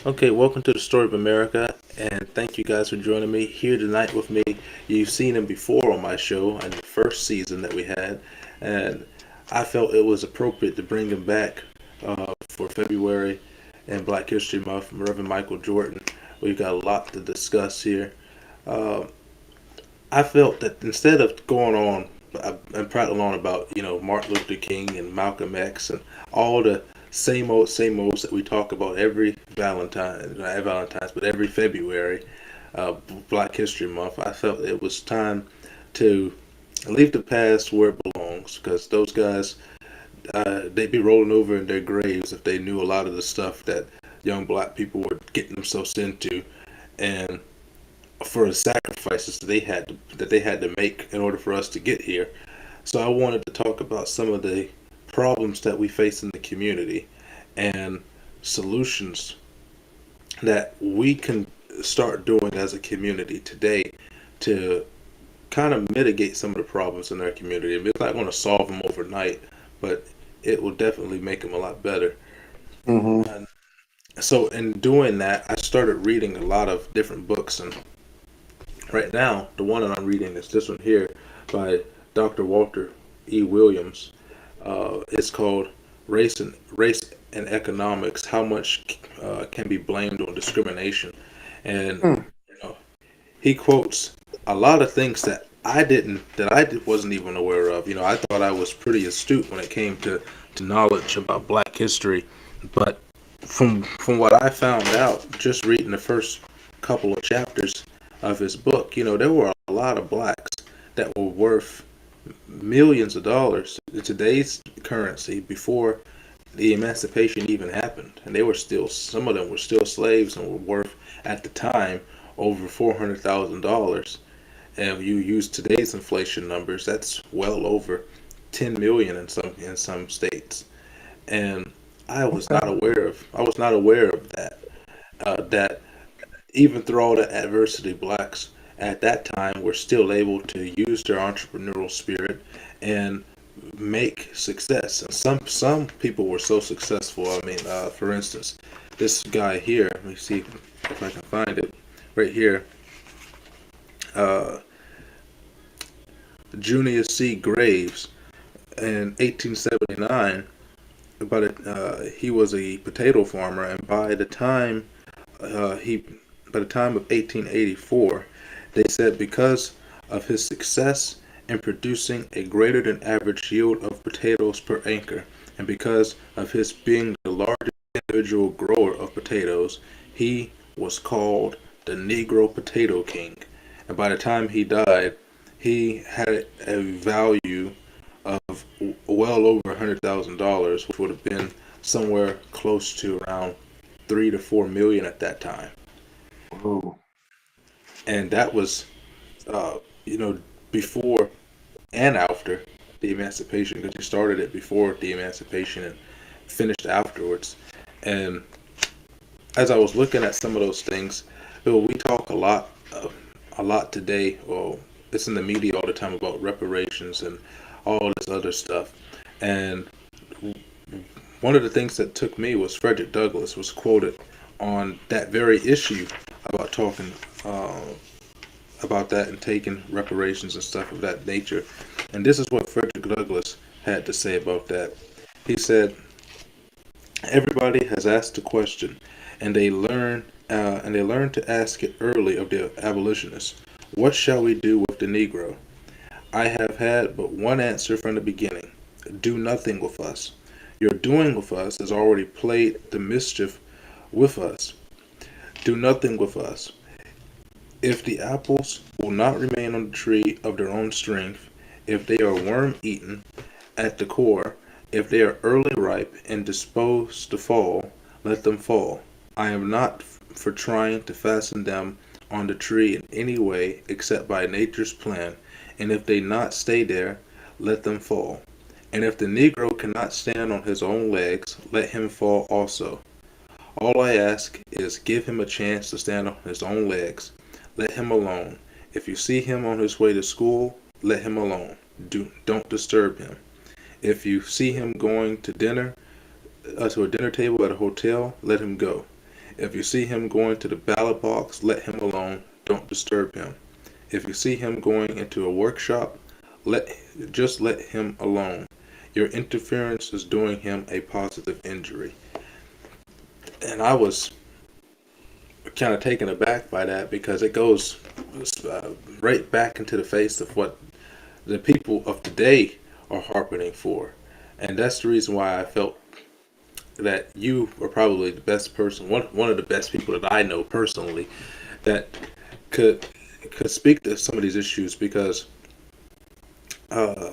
Okay, welcome to the Story of America, and thank you guys for joining me here tonight with me. You've seen him before on my show in the first season that we had, and I felt it was appropriate to bring him back for February and Black History Month, Reverend Michael Jordan. We've got a lot to discuss here. Uh, I felt that instead of going on and prattling on about Martin Luther King and Malcolm X and all the same olds that we talk about every Valentine, not every Valentine's, but every February, uh, Black History Month, I felt it was time to leave the past where it belongs because those guys they'd be rolling over in their graves if they knew a lot of the stuff that young black people were getting themselves into and for the sacrifices that they had to make in order for us to get here. So I wanted to talk about some of the problems that we face in the community and solutions that we can start doing as a community today to kind of mitigate some of the problems in our community. It's not going to solve them overnight, but it will definitely make them a lot better. Hmm. And so in doing that, I started reading a lot of different books, and right now, the one that I'm reading is this one here by Dr. Walter E. Williams. It's called Race and Economics: How Much Can Be Blamed on Discrimination. And you know, he quotes a lot of things wasn't even aware of. I thought I was pretty astute when it came to knowledge about Black history, but from what I found out, just reading the first couple of chapters of his book, there were a lot of blacks that were worth millions of dollars in today's currency before the emancipation even happened, and some of them were still slaves and were worth at the time over $400,000. And if you use today's inflation numbers, that's well over 10 million in some states. And Okay. I was not aware of that even through all the adversity, blacks at that time were still able to use their entrepreneurial spirit and make success. And some people were so successful. I mean, for instance, this guy here. Let me see if I can find it right here. Uh, Junius C. Graves in 1879. He was a potato farmer, and he by the time of 1884, they said because of his success in producing a greater than average yield of potatoes per acre, and because of his being the largest individual grower of potatoes, he was called the Negro Potato King. And by the time he died, he had a value of well over $100,000, which would have been somewhere close to around 3 to 4 million at that time. Ooh. And that was, uh, you know, before and after the emancipation, because he started it before the emancipation and finished afterwards. And as I was looking at some of those things, we talk a lot today. Well, it's in the media all the time about reparations and all this other stuff. And one of the things that took me was Frederick Douglass was quoted on that very issue about talking about that and taking reparations and stuff of that nature. And this is what Frederick Douglass had to say about that. He said, "Everybody has asked a question, and they learn to ask it early of the abolitionists. What shall we do with the Negro? I have had but one answer from the beginning: do nothing with us. Your doing with us has already played the mischief with us. Do nothing with us. If the apples will not remain on the tree of their own strength, if they are worm eaten at the core, if they are early ripe and disposed to fall, let them fall. I am not for trying to fasten them on the tree in any way except by nature's plan, and if they not stay there, let them fall. And if the Negro cannot stand on his own legs, let him fall also. All I ask is give him a chance to stand on his own legs. Let him alone. If you see him on his way to school, let him alone. Don't disturb him. If you see him going to a dinner table at a hotel, let him go. If you see him going to the ballot box, let him alone. Don't disturb him. If you see him going into a workshop, let just let him alone. Your interference is doing him a positive injury. And I was kind of taken aback by that because it goes right back into the face of what the people of today are harping for. And that's the reason why I felt that you are probably the best person, one of the best people that I know personally, that could could speak to some of these issues because uh,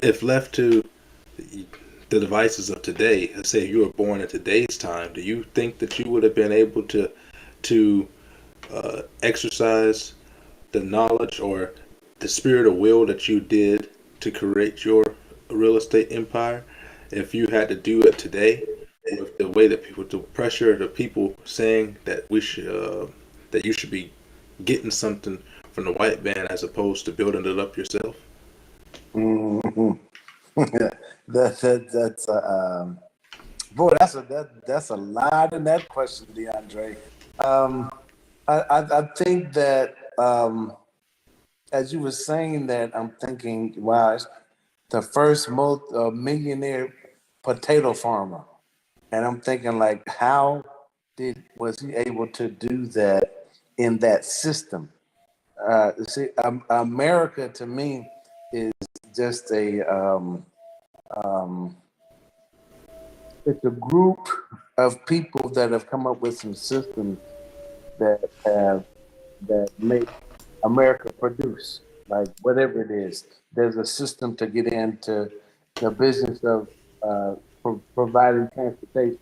if left to the devices of today, let's say you were born in today's time, do you think that you would have been able to exercise the knowledge or the spirit of will that you did to create your real estate empire if you had to do it today with the way that people, the pressure of the people saying that we should that you should be getting something from the white man as opposed to building it up yourself? hmm that's boy, that's a lot in that question, DeAndre. Um, I think that as you were saying that, I'm thinking, wow, it's the first millionaire potato farmer, and I'm thinking like, how was he able to do that in that system? See, America to me is just um, it's a group of people that have come up with some systems that make America produce, like whatever it is. There's a system to get into the business of providing transportation,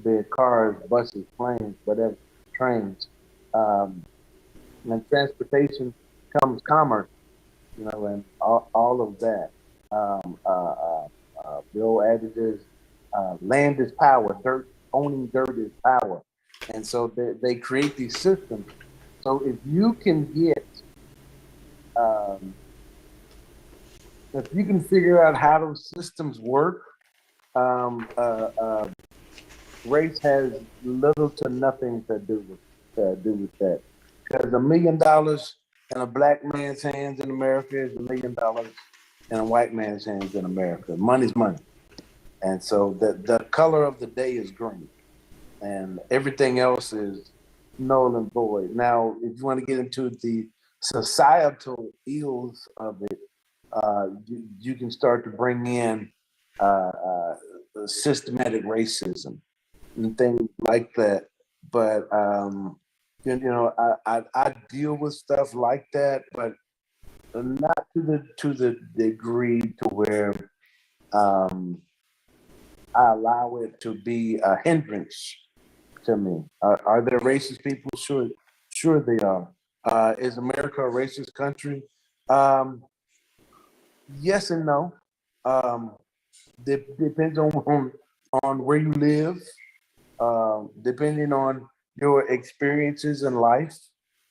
be it cars, buses, planes, whatever, trains. Um, and transportation comes commerce, and all of that. The old adage is, land is power, owning dirt is power. And so they create these systems. So um, if you can figure out how those systems work, um, uh, uh, race has little to nothing to do with that. Because $1 million in a black man's hands in America is $1 million in a white man's hands in America. Money's money. And so the color of the day is green, and everything else is null and void. Now, if you want to get into the societal ills of it, you can start to bring in systematic racism and things like that. But I deal with stuff like that, but not to the degree to where um, I allow it to be a hindrance to me. Are there racist people? Sure they are. Is America a racist country? Um, yes and no. Um, depends on where you live, depending on your experiences in life.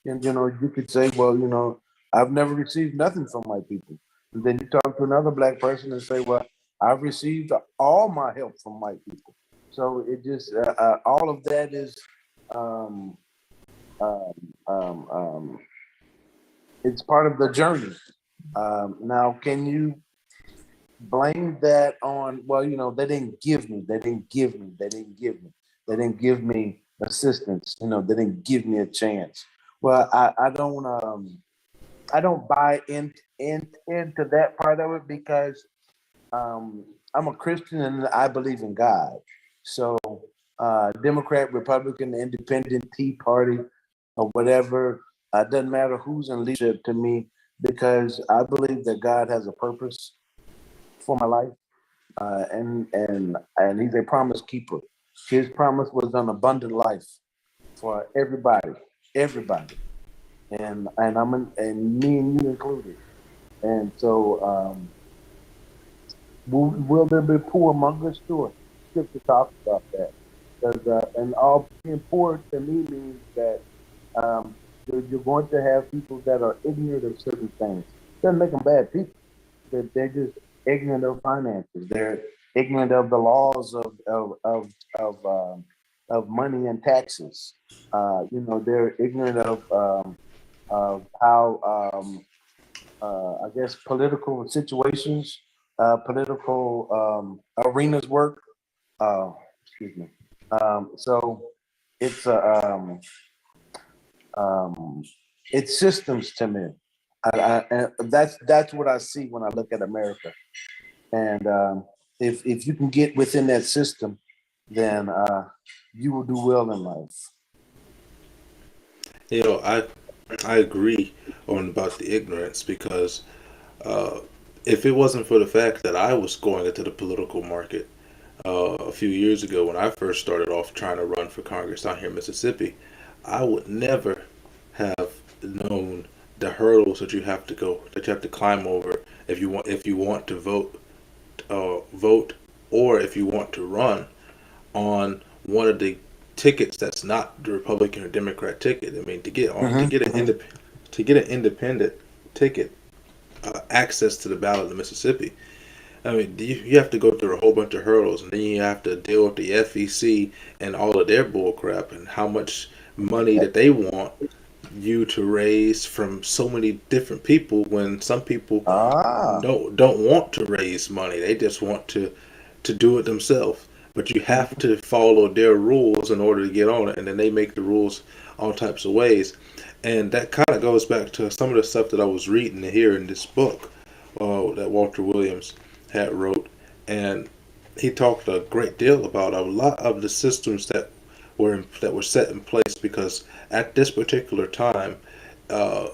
And you could say, well, I've never received nothing from white people. And then you talk to another black person and say, well, I've received all my help from white people. So it just all of that is um, um, um, um, it's part of the journey. Now, can you blame that on, well, they didn't give me, they didn't give me, they didn't give me, they didn't give me assistance, they didn't give me a chance. Well, I don't buy into that part of it because I'm a Christian and I believe in God. So Democrat, Republican, Independent, Tea Party, or whatever, doesn't matter who's in leadership to me, because I believe that God has a purpose for my life, and He's a promise keeper. His promise was an abundant life for everybody, and me and you included. And so, will there be poor among us? Sure, Scripture talks about that. Because and all being poor to me means that um, you're going to have people that are ignorant of certain things. Doesn't make them bad people. They're just ignorant of finances. They're ignorant of the laws of of money and taxes. They're ignorant of how I guess political situations, political arenas work. Excuse me. So it's a it's systems to me. And that's what I see when I look at America. And if you can get within that system, then you will do well in life. You know, I agree on about the ignorance because uh, if it wasn't for the fact that I was going into the political market a few years ago when I first started off trying to run for Congress down here in Mississippi, I would never have known the hurdles that you have to climb over if you want to vote, or if you want to run on one of the tickets that's not the Republican or Democrat ticket. I mean, to get an independent ticket, access to the ballot in Mississippi. I mean, you have to go through a whole bunch of hurdles, and then you have to deal with the FEC and all of their bull crap and how much money that they want you to raise from so many different people when some people Ah, don't want to raise money. They just want to do it themselves. But you have to follow their rules in order to get on it, and then they make the rules all types of ways. And that kind of goes back to some of the stuff that I was reading here in this book that Walter Williams had wrote, and he talked a great deal about a lot of the systems that were set in place because at this particular time, uh,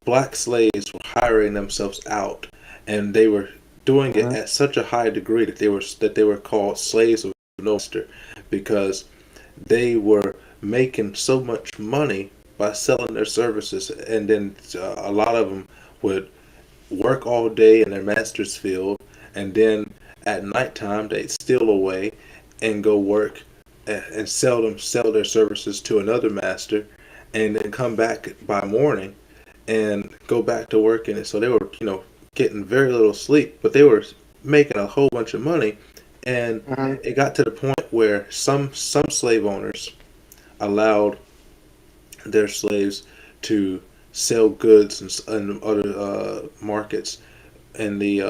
black slaves were hiring themselves out, and they were doing it mhm. at such a high degree that they were called slaves of no master because they were making so much money by selling their services, and then a lot of them would work all day in their master's field, and then at nighttime they'd steal away and go work and sell their services to another master, and then come back by morning and go back to work in it. So they were, getting very little sleep, but they were making a whole bunch of money, and Mhm. it got to the point where some slave owners allowed their slaves to sell goods in other markets in the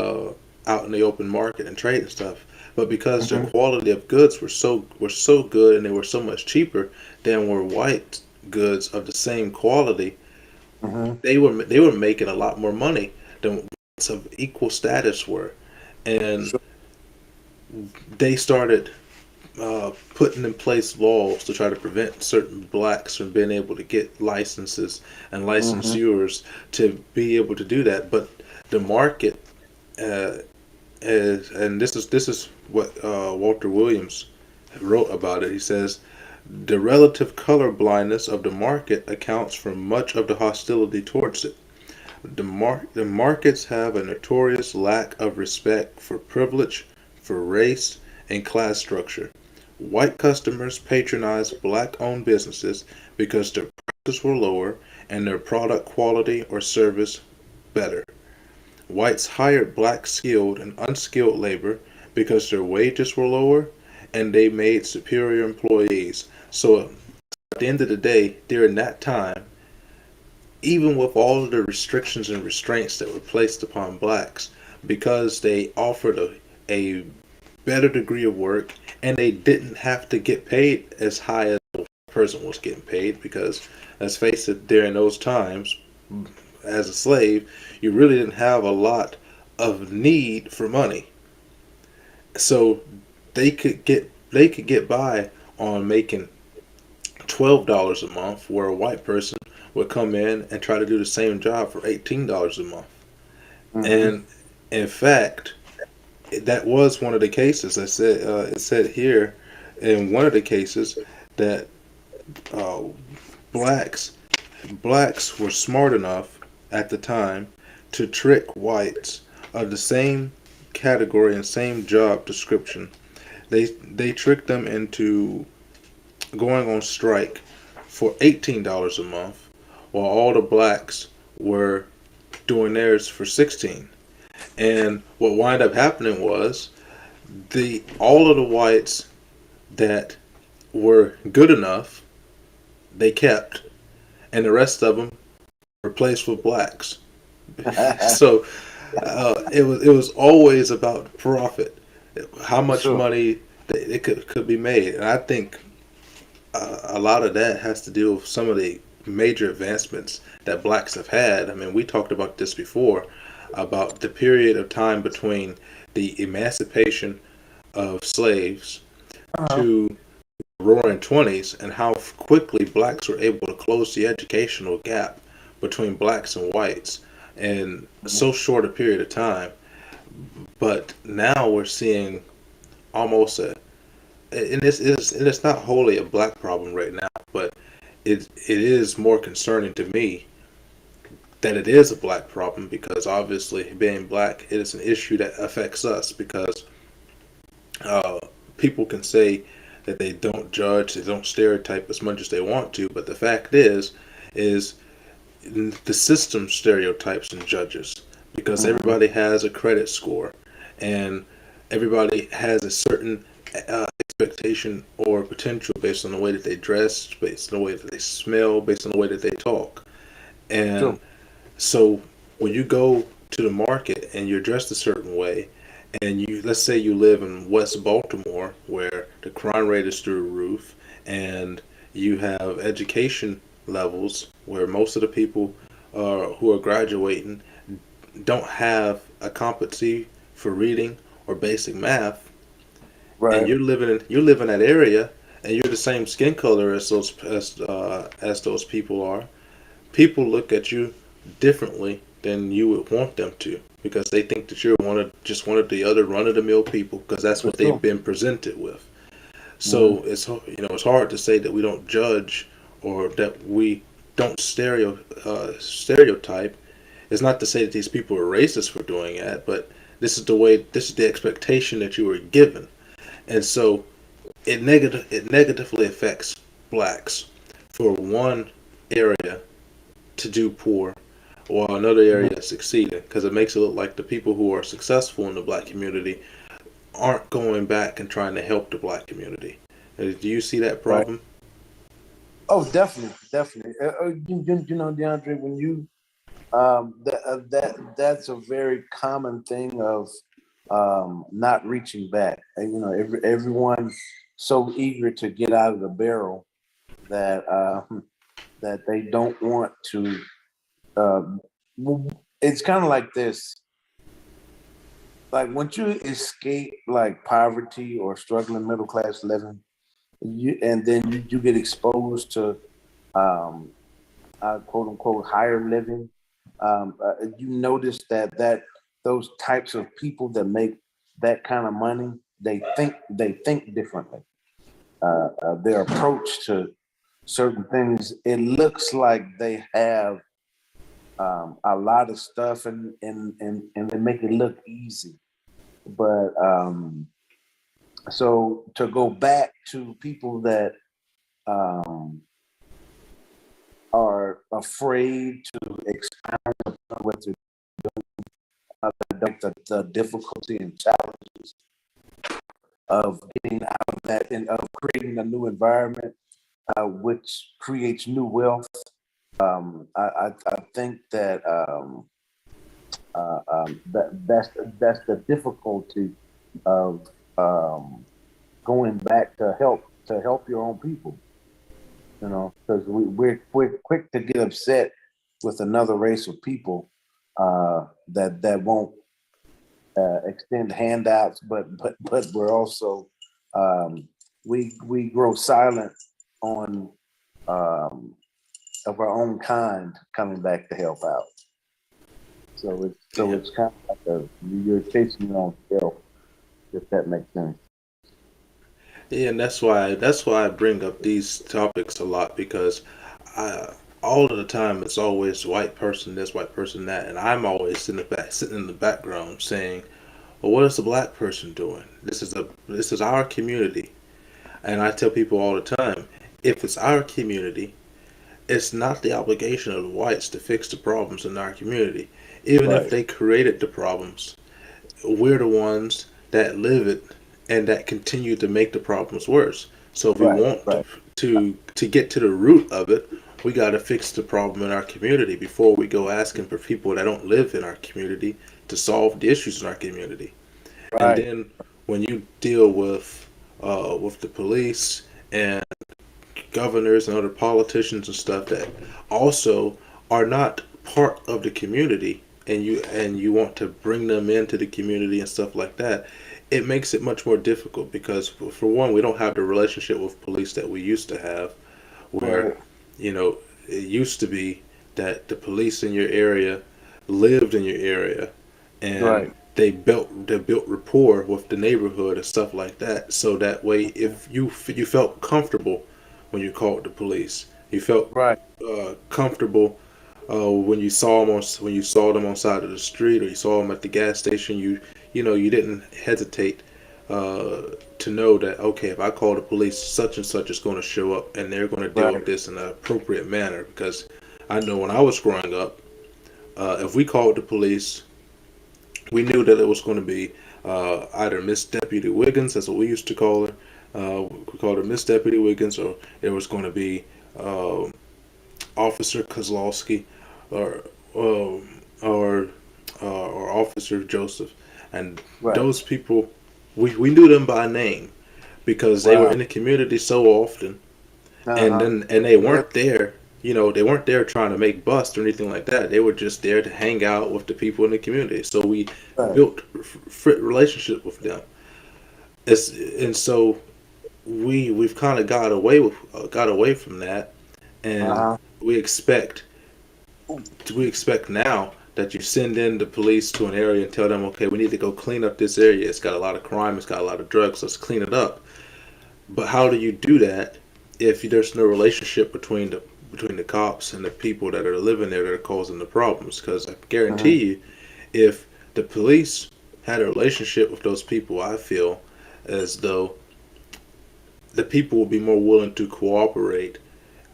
out in the open market and trade and stuff. But because their Mhm. quality of goods were so good and they were so much cheaper than were white goods of the same quality, Mhm. they were making a lot more money than whites of equal status were, and Sure. they started putting in place laws to try to prevent certain blacks from being able to get licenses and Mhm. licensures to be able to do that. But the market, uh, and this is what Walter Williams wrote about it. He says the relative color blindness of the market accounts for much of the hostility towards it. The markets have a notorious lack of respect for privilege, for race, and class structure. White customers patronize black-owned businesses because their prices were lower and their product quality or service better. Whites hired black skilled and unskilled labor because their wages were lower and they made superior employees. So at the end of the day, during that time, even with all of the restrictions and restraints that were placed upon blacks, because they offered a better degree of work and they didn't have to get paid as high as the person was getting paid, because let's face it, during those times, as a slave, you really didn't have a lot of need for money. So they could get by on making $12 a month, where a white person would come in and try to do the same job for $18 a month. Mhm. And in fact, that was one of the cases. It said here in one of the cases that uh, blacks blacks were smart enough at the time to trick whites of the same category and same job description. They tricked them into going on strike for $18 a month, while all the blacks were doing theirs for 16. And what wound up happening was the all of the whites that were good enough, they kept, and the rest of them replaced with blacks. So it was always about profit, how much Sure. money it could be made, and I think a lot of that has to do with some of the major advancements that blacks have had. I mean, we talked about this before about the period of time between the emancipation of slaves Uh-huh. to roaring 20s and how quickly blacks were able to close the educational gap between blacks and whites in so short a period of time. But now we're seeing almost a, and it's not wholly a black problem right now, but it is more concerning to me that it is a black problem, because obviously being black, it is an issue that affects us, because uh, people can say that they don't judge, they don't stereotype as much as they want to, but the fact is the system stereotypes and judges, because Mhm. everybody has a credit score, and everybody has a certain expectation or potential based on the way that they dress, based on the way that they smell, based on the way that they talk. And Sure. so when you go to the market and you're dressed a certain way, and you, let's say you live in West Baltimore where the crime rate is through the roof, and you have education levels where most of the people who are graduating don't have a competency for reading or basic math, and Right. you live in that area, and you're the same skin color as those people are, people look at you differently than you would want them to, because they think that you're one of the other run of the mill people, because that's For what they've sure. been presented with. Mhm. So it's hard to say that we don't judge, or that we don't stereotype. It's not to say that these people are racist for doing that, but this is the expectation that you were given, and so it negatively affects blacks for one area to do poor, while another Mhm. area is succeeding, because it makes it look like the people who are successful in the black community aren't going back and trying to help the black community. Do you see that Right. problem? Oh, definitely, definitely. You know, DeAndre, when you that's a very common thing of not reaching back. And, you know, everyone so eager to get out of the barrel that that they don't want to. Um, it's kind of like this. Like once you escape like poverty or struggling middle class living, and then you get exposed to um, quote unquote higher living, you notice that those types of people that make that kind of money, they think differently. Their approach to certain things, it looks like they have a lot of stuff, and they make it look easy. But so to go back to people that um, are afraid to expound on what they're the difficulty and challenges of getting out of that and of creating a new environment, which creates new wealth. I think that that's the difficulty of um, going back to help your own people. You know, because we're quick to get upset with another race of people that won't extend handouts, but we're also um, we grow silent on um, of our own kind coming back to help out. So Yeah. it's kind of like you're chasing your own tail, if that makes sense. Yeah, and that's why I bring up these topics a lot, because I, all of the time it's always white person this, white person that, and I'm always sitting in the background saying, "Well, what is the black person doing? This is our community." And I tell people all the time, if it's our community, it's not the obligation of the whites to fix the problems in our community. Even if Right. they created the problems, we're the ones that live it and that continue to make the problems worse. So if we Right, want right, to get to the root of it, we got to fix the problem in our community before we go asking for people that don't live in our community to solve the issues in our community. And right, then when you deal with the police and governors and other politicians and stuff that also are not part of the community, and you want to bring them into the community and stuff like that, it makes it much more difficult because for one, we don't have the relationship with police that we used to have, where right, you know it used to be that the police in your area lived in your area, and right. they built rapport with the neighborhood and stuff like that. So that way, if you felt comfortable when you called the police, you felt Right, comfortable when you saw them on side of the street, or you saw them at the gas station. You didn't hesitate to know that, okay, if I call the police, such and such is going to show up and they're going to deal with right, this in an appropriate manner. Because I know when I was growing up, if we called the police, we knew that it was going to be either Miss Deputy Wiggins, that's what we used to call her. We called her Miss Deputy Wiggins, or it was going to be Officer Kozlowski, or or or Officer Joseph, and right. those people, we knew them by name because they were Wow. in the community so often, and Uh-huh. then they Yep. weren't there. They weren't there trying to make bust or anything like that. They were just there to hang out with the people in the community. So we Right. built relationship with them. And so we've kind of got away from that, and Uh-huh. we expect we expect now that you send in the police to an area and tell them, okay, we need to go clean up this area. It's got a lot of crime. It's got a lot of drugs. Let's clean it up. But how do you do that if there's no relationship between the cops and the people that are living there that are causing the problems? Because I Uh-huh. guarantee you, if the police had a relationship with those people, I feel as though the people will be more willing to cooperate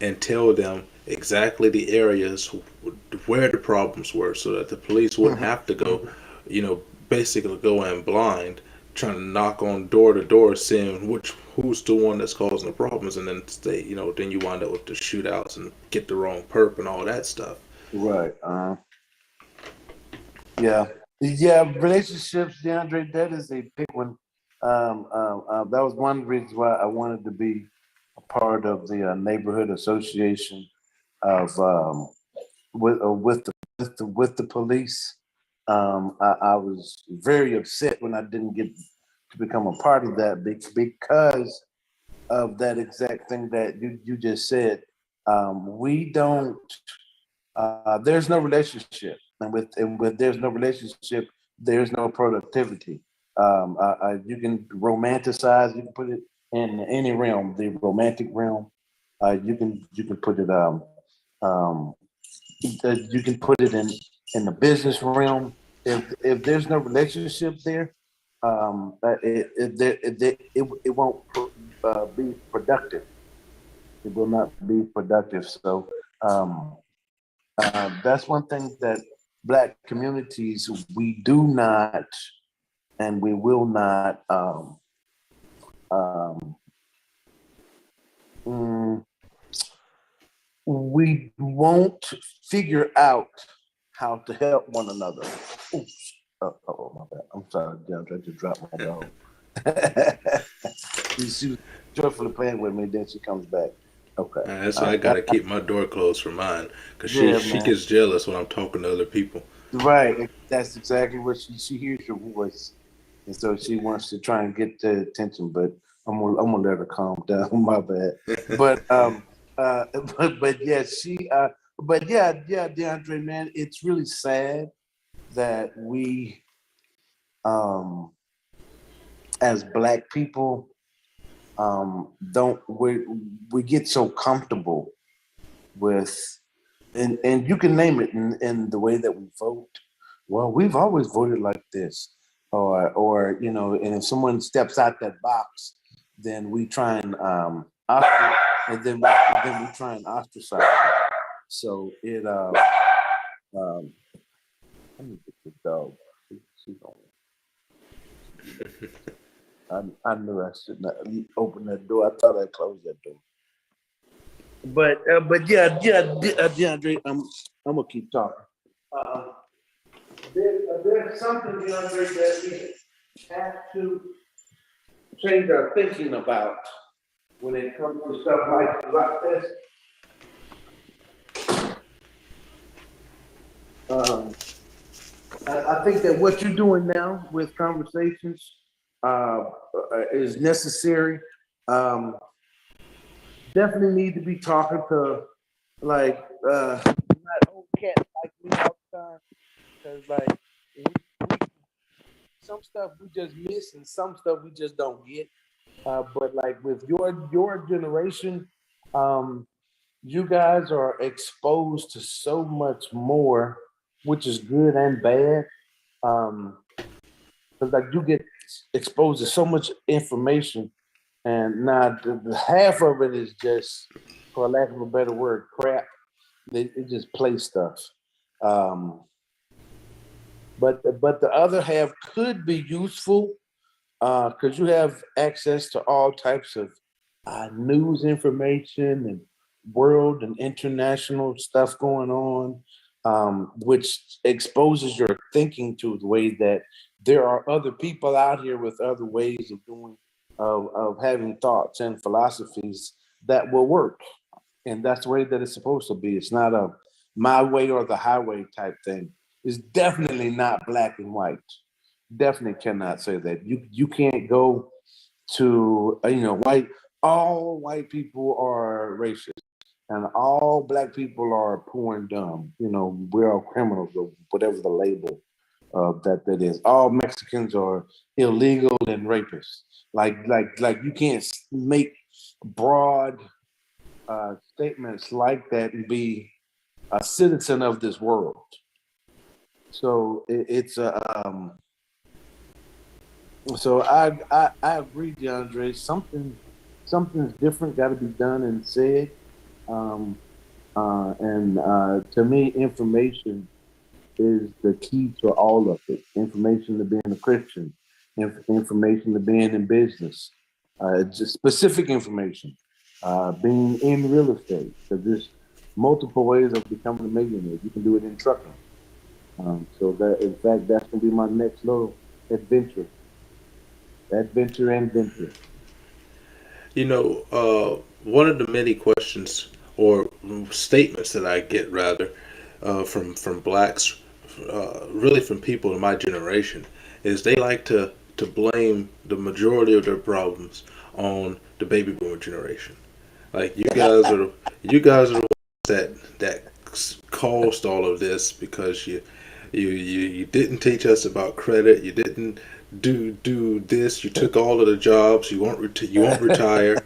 and tell them exactly the areas where the problems were, so that the police wouldn't have to go, you know, basically go in blind, trying to knock on door to door, seeing who's the one that's causing the problems, and then then you wind up with the shootouts and get the wrong perp and all that stuff. Right. Yeah. Yeah. Relationships, DeAndre, that is a big one. That was one reason why I wanted to be a part of the neighborhood association of with the police. I was very upset when I didn't get to become a part of that because of that exact thing that you just said. We don't. There's no relationship, and with there's no relationship, there's no productivity. You can romanticize. You can put it in any realm, the romantic realm. You can put it um, you can put it in the business realm. If there's no relationship there, it won't be productive. It will not be productive. So um, that's one thing that Black communities we do not and we will not um, mm, we won't figure out how to help one another. Oops. Oh, my bad. I'm sorry, I tried to drop my dog. she was joyfully playing with me, then she comes back. Okay. That's why I gotta keep my door closed for mine, cause she Yeah, she man. gets jealous when I'm talking to other people. Right. That's exactly what she hears your voice. And so she wants to try and get the attention, but I'm gonna let her calm down. My bad. But but yeah, but yeah, DeAndre, man, it's really sad that we um as Black people don't we get so comfortable with and you can name it in the way that we vote. Well, we've always voted like this, and if someone steps out that box, then we try and and then we try and ostracize them. So um let me get the dog. She's on. I knew I should not open that door. I thought I closed that door. But yeah, DeAndre, I'm gonna keep talking. Uh, there's something, DeAndre, that we have to change our thinking about when it comes to stuff like this. Um, I think that what you're doing now with conversations is necessary. Um, definitely need to be talking to like not old cats like me all the time, because like some stuff we just miss and some stuff we just don't get. But like with your generation, um, you guys are exposed to so much more, which is good and bad. Because like you get exposed to so much information, and now the half of it is just, for lack of a better word, crap. It just play stuff. Um, but the other half could be useful because you have access to all types of news information and world and international stuff going on, which exposes your thinking to the way that there are other people out here with other ways of doing, of having thoughts and philosophies that will work. And that's the way that it's supposed to be. It's not a my way or the highway type thing. It's definitely not black and white. Definitely cannot say that. You can't go to white. All white people are racist, and all black people are poor and dumb. We're all criminals or whatever the label that is. All Mexicans are illegal and rapists. Like you can't make broad statements like that and be a citizen of this world. So it's a so I agree, DeAndre. Something's different got to be done and said. Um, and to me, information is the key to all of it. Information to being a Christian, information to being in business, just specific information, being in real estate. Because there's multiple ways of becoming a millionaire. You can do it in trucking. So that, in fact, that's gonna be my next little adventure. Adventure and venture. One of the many questions or statements that I get rather from blacks, really from people in my generation, is they like to blame the majority of their problems on the baby boomer generation. Like you guys are the ones that caused all of this because you didn't teach us about credit. You didn't do this. You took all of the jobs. You won't retire,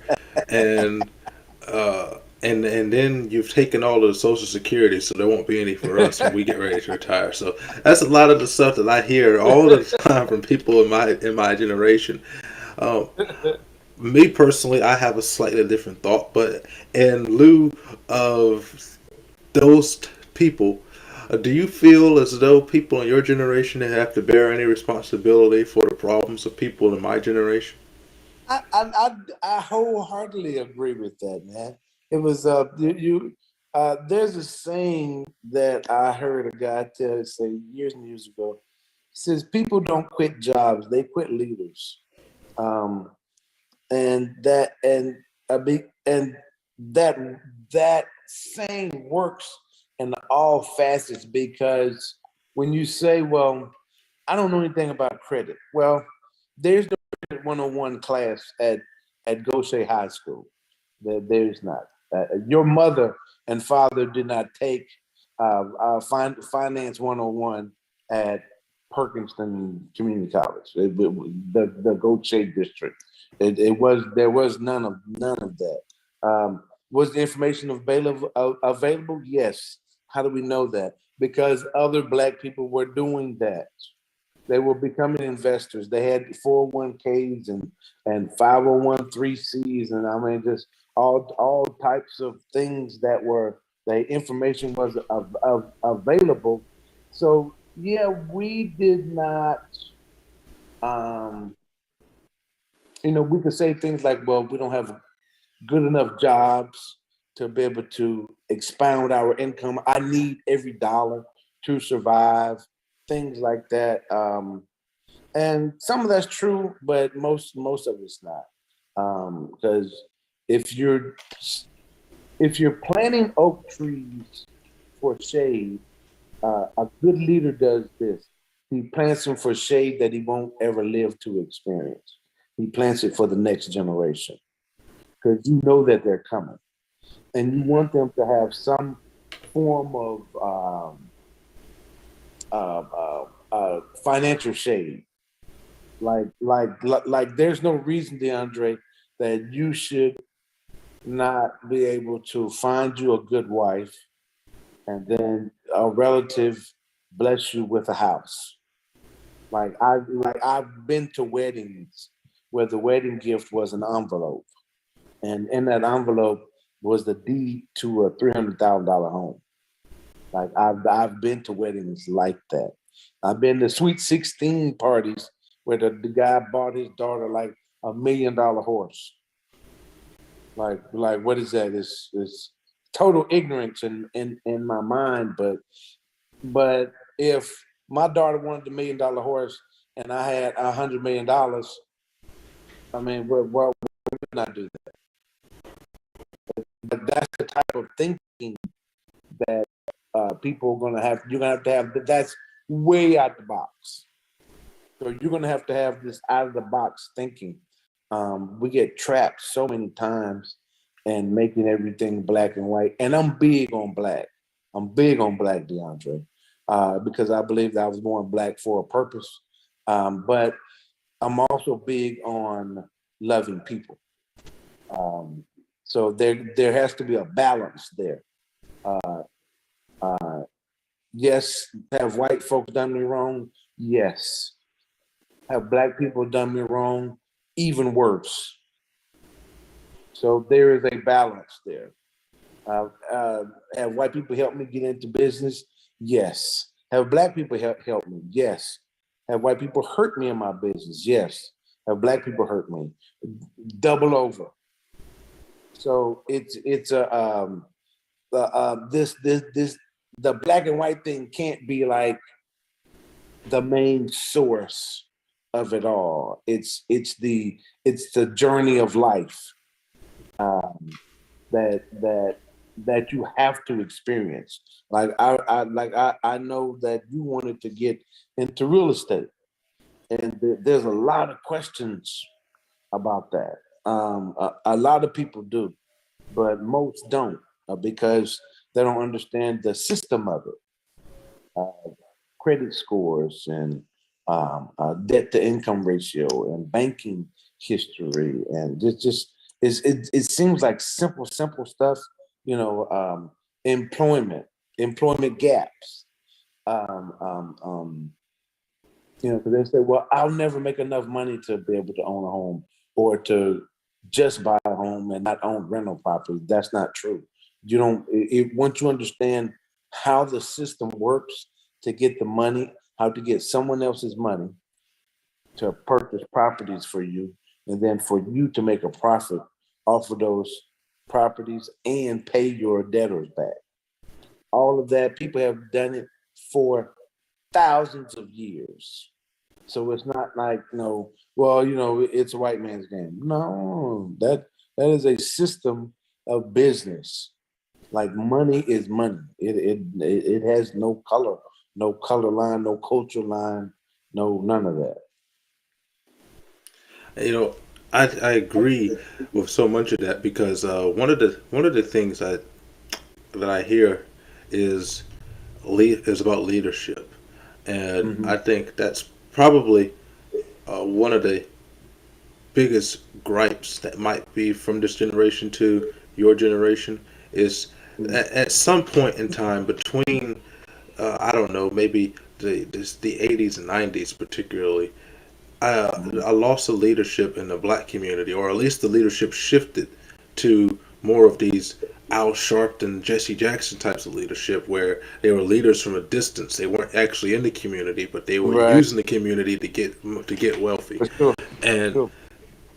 and and then you've taken all of the Social Security, so there won't be any for us when we get ready to retire. So that's a lot of the stuff that I hear all the time from people in my generation. Um, Me personally, I have a slightly different thought, but in lieu of those people, do you feel as though people in your generation have to bear any responsibility for the problems of people in my generation? I wholeheartedly agree with that, man. It was there's a saying that I heard a guy say years and years ago. He says people don't quit jobs, they quit leaders. Um, and that and I be and that that saying works in all facets because when you say, well, I don't know anything about credit. Well, there's no credit 101 class at Goshen High School. There's not. Your mother and father did not take finance 101 at Perkinston Community College, the Goshen district. It was there was none of that. Was the information available? Yes. How do we know that? Because other black people were doing that. They were becoming investors. They had 401ks and 501(c)(3)s, and I mean just all types of things that were the information was available. So yeah, we did not um, we could say things like, well, we don't have good enough jobs to be able to expound our income. I need every dollar to survive, things like that. And some of that's true, but most of it's not. Because if you're if you're planting oak trees for shade, a good leader does this. He plants them for shade that he won't ever live to experience. He plants it for the next generation because you know that they're coming, and you want them to have some form of financial shade. Like, there's no reason, DeAndre, that you should not be able to find you a good wife and then a relative bless you with a house. I've been to weddings where the wedding gift was an envelope, and in that envelope was the deed to a $300,000 home. Like I've been to weddings like that. I've been to sweet 16 parties where the guy bought his daughter like $1 million horse. Like what is that? It's total ignorance in my mind. But if my daughter wanted $1 million horse and I had $100 million, I mean, what would not do that? But that's the type of thinking that people are gonna have. You're gonna have to have. That's way out the box. So you're gonna have to have this out of the box thinking. We get trapped so many times and making everything black and white. And I'm big on black. I'm big on black, DeAndre, because I believe that I was born black for a purpose. But I'm also big on loving people. So there has to be a balance there. Yes, have white folks done me wrong? Yes. Have black people done me wrong? Even worse. So there is a balance there. Have white people helped me get into business? Yes. Have black people help me? Yes. Have white people hurt me in my business? Yes. Have black people hurt me? Double over. So it's the black and white thing can't be like the main source of it all. It's the journey of life that you have to experience. Like I know that you wanted to get into real estate, and there's a lot of questions about that. A lot of people do, but most don't because they don't understand the system of it. Credit scores and debt to income ratio and banking history, and it seems like simple stuff, employment gaps. Because they say, well, I'll never make enough money to be able to own a home or to just buy a home and not own rental property. That's not true. You don't, once you understand how the system works to get the money, how to get someone else's money to purchase properties for you, and then for you to make a profit off of those properties and pay your debtors back. All of that, people have done it for thousands of years. So it's not like, it's a white man's game. No, that is a system of business. Like money is money. It has no color line, no culture line, no none of that. I agree with so much of that because one of the things that I hear is about leadership, and I think that's probably one of the biggest gripes that might be from this generation to your generation is at some point in time between I don't know, maybe the 80s and 90s particularly, a loss of leadership in the black community, or at least the leadership shifted to more of these Al Sharpton, Jesse Jackson types of leadership, where they were leaders from a distance. They weren't actually in the community, but they were using the community to get wealthy. For sure. And Sure.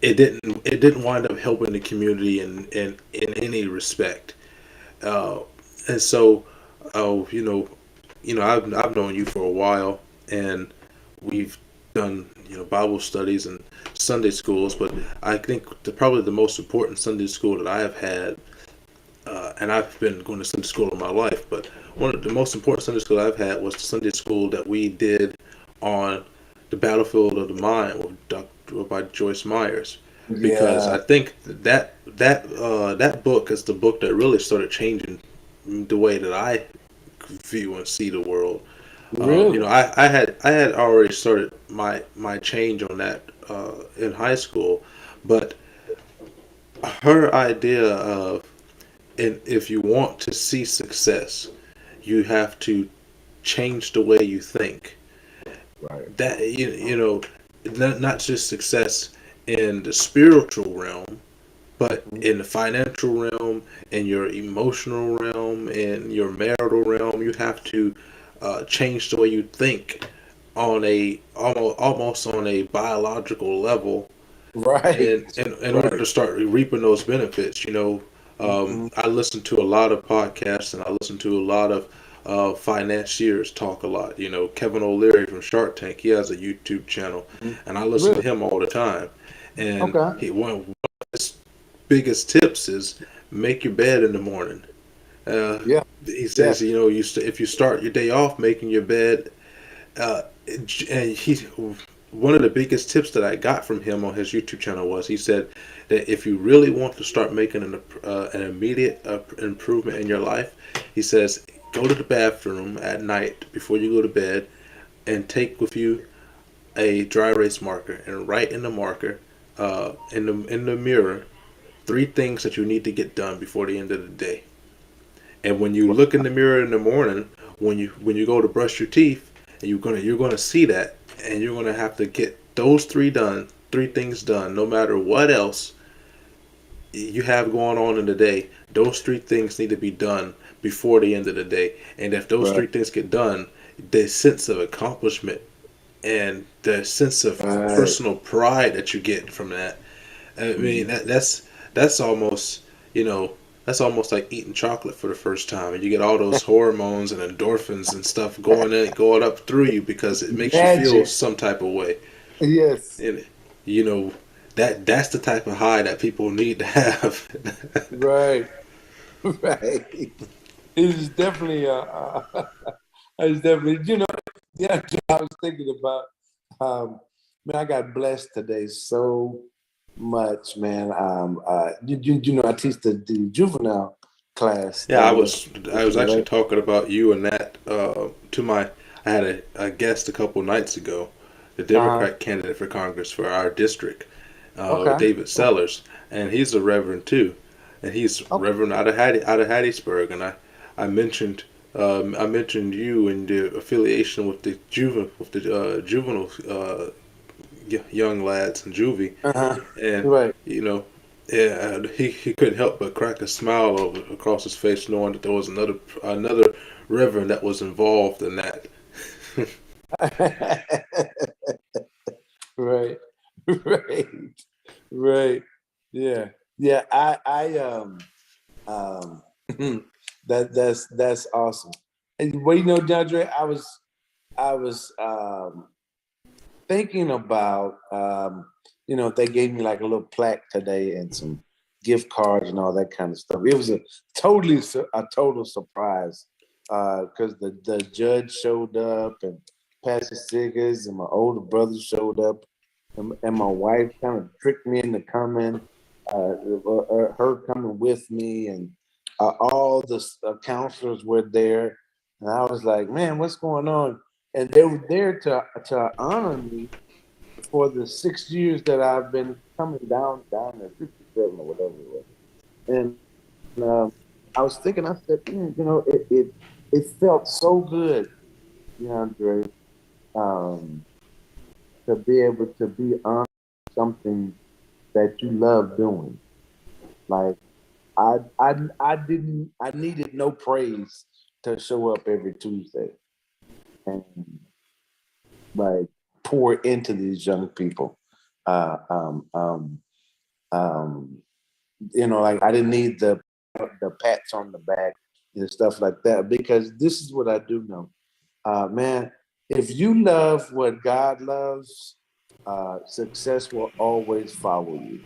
it didn't wind up helping the community in any respect. Uh, and so, you know, I've known you for a while, and we've done Bible studies and Sunday schools. But I think probably the most important Sunday school that I have had, and I've been going to Sunday school all my life, but one of the most important Sunday school I've had was the Sunday school that we did on the battlefield of the mind by Joyce Myers, because Yeah, I think that book is the book that really started changing the way that I view and see the world. really. I had already started my change on that in high school, but her idea of, and if you want to see success, you have to change the way you think. Right. That not just success in the spiritual realm, but Mhm. in the financial realm, in your emotional realm, in your marital realm, you have to change the way you think on a almost on a biological level, Right. and in order Right. to start reaping those benefits. Mhm. I listen to a lot of podcasts, and I listen to a lot of financiers talk a lot. Kevin O'Leary from Shark Tank, he has a YouTube channel, Mhm. and I listen to Really? him all the time. And Okay. one of his biggest tips is make your bed in the morning. Uh, Yeah. he Yeah. says, if you start your day off making your bed, and he one of the biggest tips that I got from him on his YouTube channel was, he said that if you really want to start making an immediate improvement in your life, he says go to the bathroom at night before you go to bed and take with you a dry erase marker and write in the marker, in the mirror, three things that you need to get done before the end of the day. And when you look in the mirror in the morning, when you go to brush your teeth, and you're gonna see that, and you're gonna have to get those three things done, no matter what else you have going on in the day. Those three things need to be done before the end of the day. And if those Right. three things get done, the sense of accomplishment and the sense of Right. personal pride that you get from that, I mean, Mhm. that's almost, you know that's almost like eating chocolate for the first time, and you get all those hormones and endorphins and stuff going up through you because it makes you feel Magic. some type of way. Yes. And you know that's the type of high that people need to have. Right. Right. It's definitely it's definitely, yeah, I was thinking about man, I got blessed today so much, man. I teach the juvenile class Yeah, I over was at I was actually UCLA. talking about you and that to my I had a guest a couple nights ago, the Uh-huh. Democrat candidate for Congress for our district, Okay. David Sellers, and he's a reverend too, and he's Okay. reverend out of Hattiesburg, and I mentioned you and the affiliation with the juvenile young lads and juvie, Uh-huh. and Right. you know, yeah, he couldn't help but crack a smile across his face, knowing that there was another reverend that was involved in that. Right. Right. Right. Yeah. Yeah. Um that's awesome. And well, DeAndre, I was thinking about if they gave me like a little plaque today and some gift cards and all that kind of stuff. It was a total surprise because the judge showed up and Pastor Siggers and my older brother showed up and my wife kind of tricked me into coming, her coming with me, and all the counselors were there, and I was like, man, what's going on? And they were there to honor me for the 6 years that I've been coming down at 57 or whatever it was. And I was thinking, I said, man, it felt so good, DeAndre, um, to be able to be on something that you love doing. Like I needed no praise to show up every Tuesday and like pour into these young people. Uh, um, um, Um, like I didn't need the pats on the back and stuff like that, because this is what I do know. Man, if you love what God loves, success will always follow you.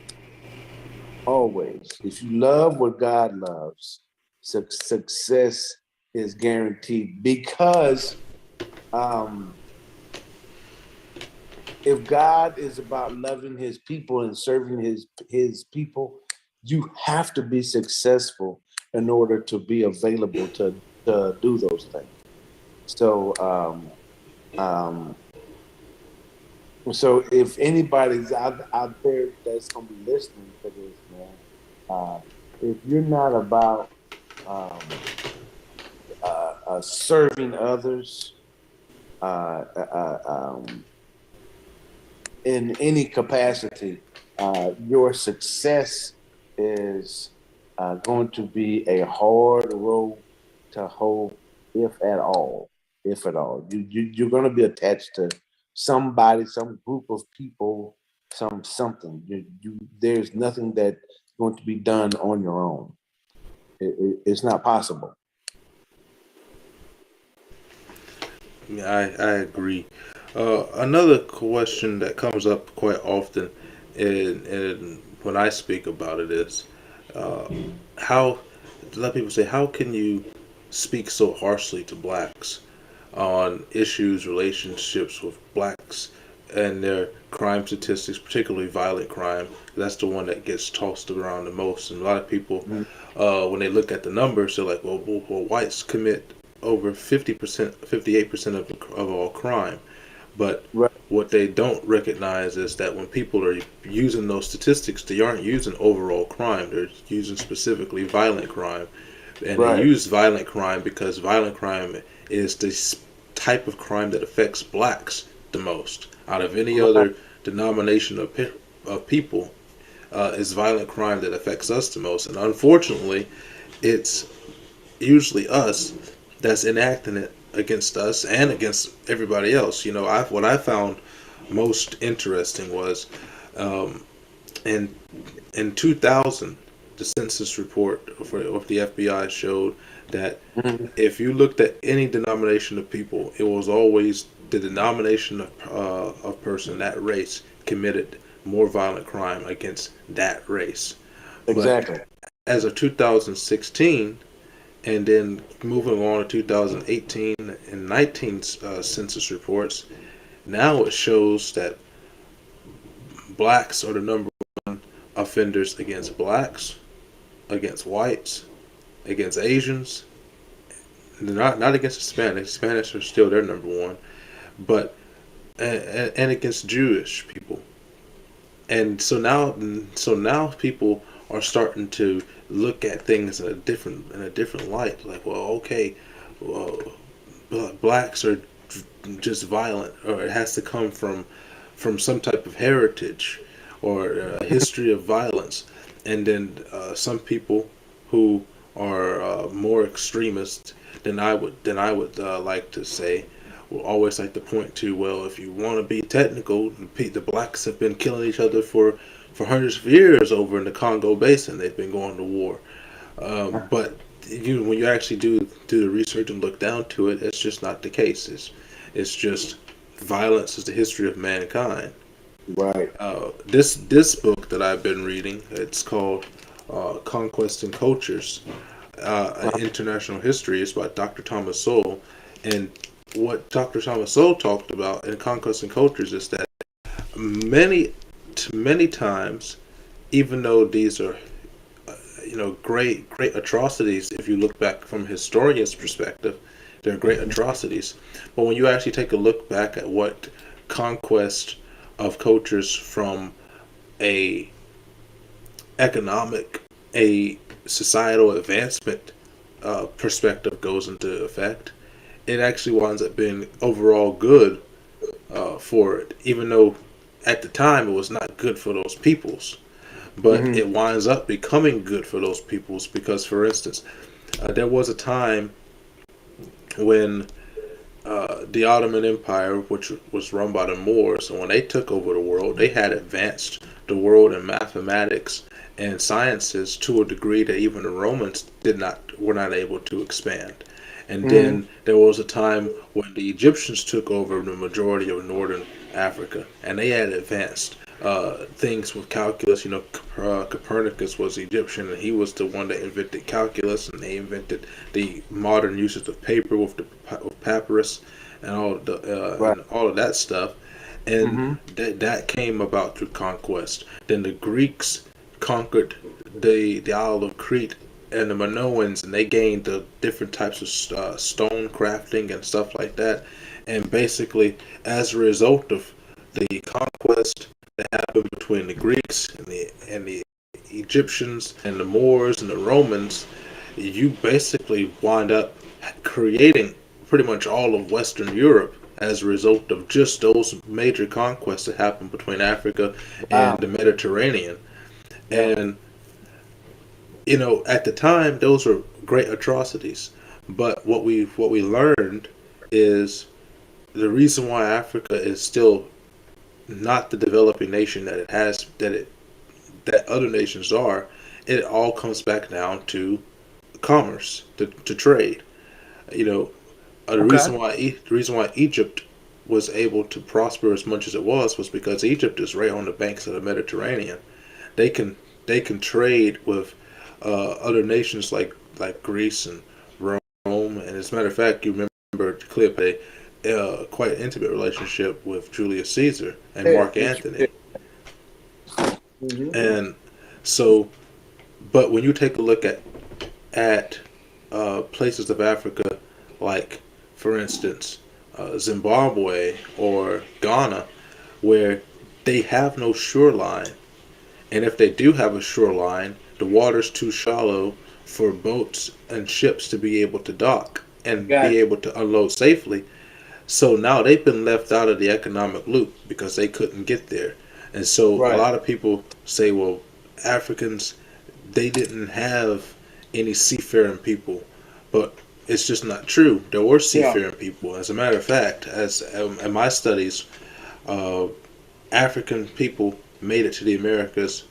Always. If you love what God loves, success is guaranteed, because um, if God is about loving his people and serving his people, you have to be successful in order to be available to do those things. So um, so if anybody's out there that's gonna be listening to this, man, if you're not about serving others in any capacity, your success is going to be a hard road to hoe, if at all. If at all, you're going to be attached to somebody, some group of people, something. There's nothing that's going to be done on your own. It's not possible. Yeah, I agree. Another question that comes up quite often, and when I speak about it, is uh, how a lot of people say, how can you speak so harshly to blacks on issues, relationships with blacks and their crime statistics, particularly violent crime? That's the one that gets tossed around the most. And a lot of people, Mhm. when they look at the numbers, they're like, well, whites commit over 50%, 58% of all crime. But Right, what they don't recognize is that when people are using those statistics, they aren't using overall crime. They're using specifically violent crime. And they right, use violent crime because violent crime is the type of crime that affects blacks the most. Out of any right. other denomination of people, is violent crime that affects us the most. And unfortunately, it's usually us that's enacting it against us and against everybody else. What I found most interesting was um, in in 2000, the census report of the FBI showed that Mhm. if you looked at any denomination of people, it was always the denomination of person, that race, committed more violent crime against that race. But Exactly. as of 2016, and then moving on to 2018 and 19 census reports, now it shows that blacks are the number one offenders against blacks, against whites, against Asians, not against Hispanics. Hispanics are still their number one, but and against Jewish people. And so now people are starting to look at things in a different light. Like, well, okay, well, blacks are just violent, or it has to come from some type of heritage or a history of violence. And then some people who are more extremist than I would like to say will always like to point to, well, if you want to be technical, the blacks have been killing each other for hundreds of years over in the Congo Basin. They've been going to war. But when you actually do the research and look down to it, it's just not the case. It's just violence is the history of mankind. Right. This book that I've been reading, it's called Conquest and Cultures, International History. It's by Dr. Thomas Sowell, and what Dr. Thomas Sowell talked about in Conquest and Cultures is that many many times, even though these are great atrocities, if you look back from a historian's perspective, they're great atrocities. But when you actually take a look back at what conquest of cultures from a economic, a societal advancement perspective goes into effect, it actually winds up being overall good for it, even though at the time it was not good for those peoples. But Hmm. it winds up becoming good for those peoples because, for instance, there was a time when the Ottoman Empire, which was run by the Moors, and when they took over the world, they had advanced the world in mathematics and sciences to a degree that even the Romans were not able to expand. And Mm-hmm. then there was a time when the Egyptians took over the majority of northern Africa, and they had advanced things with calculus. You know, Copernicus was Egyptian, and he was the one that invented calculus, and they invented the modern uses of paper with papyrus and Right. all of that stuff. And Mm-hmm. that came about through conquest. Then the Greeks conquered the Isle of Crete and the Minoans, and they gained the different types of stone crafting and stuff like that. And basically, as a result of the conquest that happened between the Greeks and the Egyptians and the Moors and the Romans, you basically wind up creating pretty much all of Western Europe as a result of just those major conquests that happened between Africa and Wow. the Mediterranean. Yeah. And you know, at the time, those were great atrocities. But what we learned is the reason why Africa is still not the developing nation that it has that other nations are. It all comes back down to commerce, to trade. You know, Okay. The reason why Egypt was able to prosper as much as it was because Egypt is right on the banks of the Mediterranean. They can they can trade with other nations like Greece and Rome. And as a matter of fact, you remember Cleopatra quite intimate relationship with Julius Caesar and Yeah. Mark Yeah. Antony. Mm-hmm. And so, but when you take a look at places of Africa, like for instance Zimbabwe or Ghana, where they have no shoreline, and if they do have a shoreline, the water's too shallow for boats and ships to be able to dock and be Gotcha. able to unload safely. So now they've been left out of the economic loop because they couldn't get there. And so a Right. lot of people say, well, Africans, they didn't have any seafaring people. But it's just not true. There were Yeah. seafaring people. As a matter of fact, as in my studies, uh, African people made it to the Americas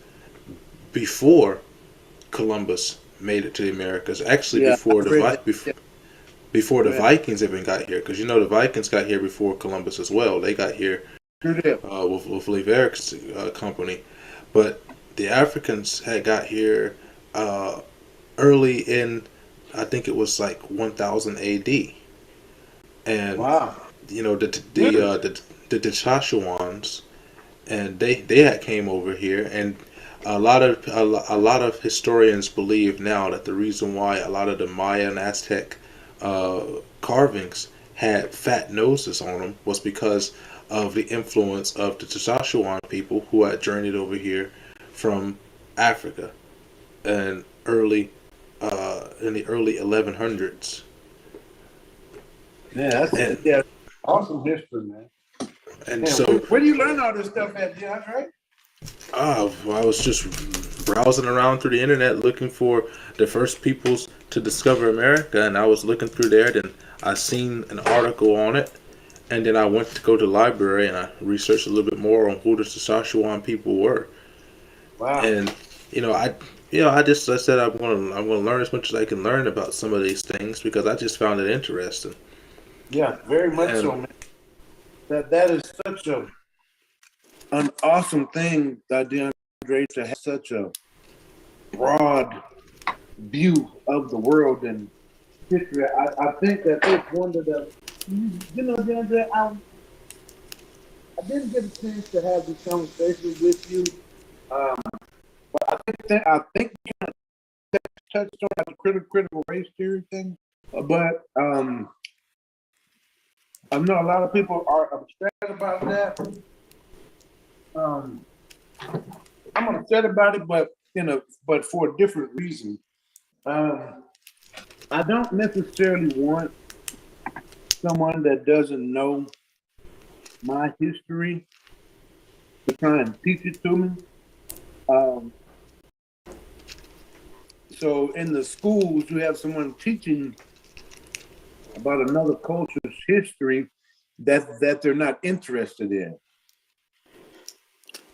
before Columbus made it to the Americas. Actually, Yeah. before I read that. Yeah. before the Go ahead. Vikings even got here, because you know the Vikings got here before Columbus as well. They got here Sure did. with Leif Erik's company, but the Africans had got here uh, early in, I think it was like 1000 A.D. And Wow. you know Really? the Dechashawans, and they had came over here, and a lot of historians believe now that the reason why a lot of the Maya and Aztec uh, carvings had fat noses on them was because of the influence of the Saskatchewan people who had journeyed over here from Africa and early in the early 1100s. Yeah. and Yeah. Awesome history, man. and Man, so where do you learn all this stuff at, DeAndre? I was just browsing around through the internet looking for the first peoples to discover America, and I was looking through there. Then I seen an article on it, and then I went to go to the library and I researched a little bit more on who the Saskatchewan people were. Wow. And you know, I said I'm gonna learn as much as I can learn about some of these things because I just found it interesting. Yeah, very much so, And man. That is such an awesome thing that DeAndre to have such a broad view of the world and history. I think that it's one of the DeAndre, I didn't get a chance to have this conversation with you. Um, I think you touched on the critical race theory thing, but I know a lot of people are upset about that. Um, I'm upset about it, but but for a different reason. Um, I don't necessarily want someone that doesn't know my history to try and teach it to me. Um, so in the schools, you have someone teaching about another culture's history that they're not interested in.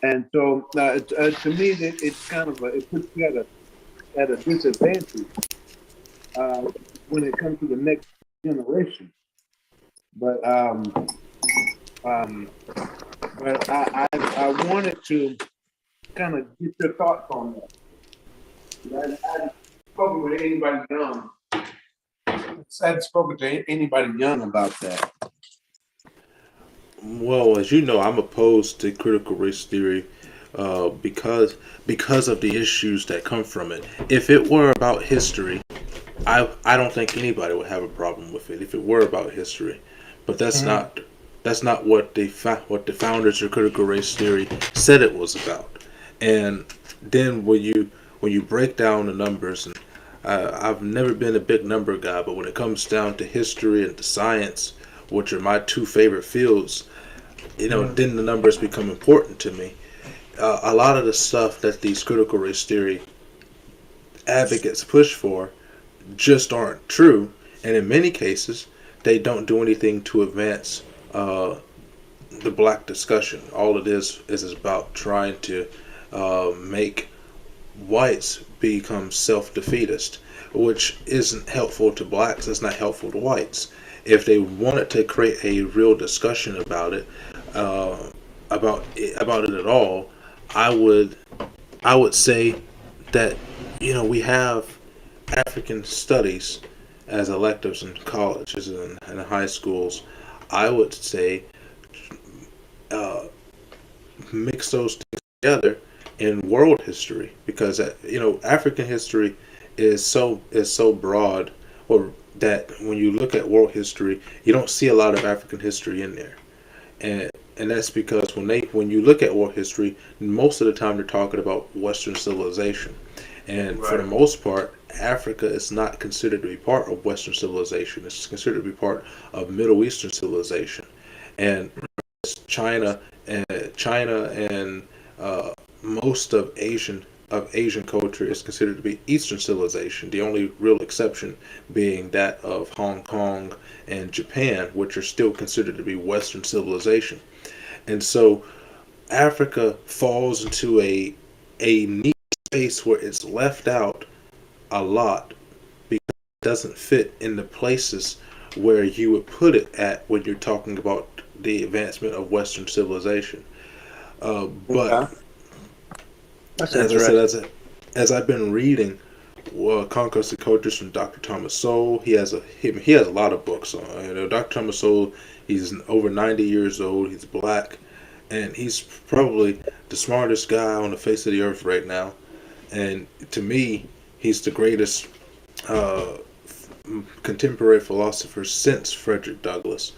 And so to me, it's kind of it puts you at a disadvantage uh, when it comes to the next generation. But um, I wanted to kind of get your thoughts on that. I hadn't spoken with anybody young. I hadn't spoken to anybody young about that. Well, as you know, I'm opposed to critical race theory because of the issues that come from it. If it were about history, I don't think anybody would have a problem with it if it were about history, but that's not what what the founders of critical race theory said it was about. And then when you break down the numbers, and I've never been a big number guy, but when it comes down to history and to science, which are my two favorite fields, then the numbers become important to me. A lot of the stuff that these critical race theory advocates push for just aren't true, and in many cases, they don't do anything to advance the black discussion. All it is about trying to make whites become self-defeatist, which isn't helpful to blacks. It's not helpful to whites. If they wanted to create a real discussion uh, about it at all, I would I would say that we have African studies as electives in colleges and high schools. I would say uh, mix those things together in world history because African history is so broad, or that when you look at world history, you don't see a lot of African history in there, and that's because when you look at world history, most of the time they're talking about Western civilization, and for the Right. most part, Africa is not considered to be part of Western civilization. It's considered to be part of Middle Eastern civilization, and China and most of Asian culture is considered to be Eastern civilization. The only real exception being that of Hong Kong and Japan, which are still considered to be Western civilization. And so Africa falls into a neat space where it's left out a lot because it doesn't fit in the places where you would put it at when you're talking about the advancement of Western civilization. But Okay. That's as I said, interesting. as I've been reading Conquest of Cultures from Dr. Thomas Sowell, he has a lot of books on. Dr. Thomas Sowell, he's over 90 years old. He's black, and he's probably the smartest guy on the face of the earth right now. And to me, he's the greatest uh, contemporary philosopher since Frederick Douglass.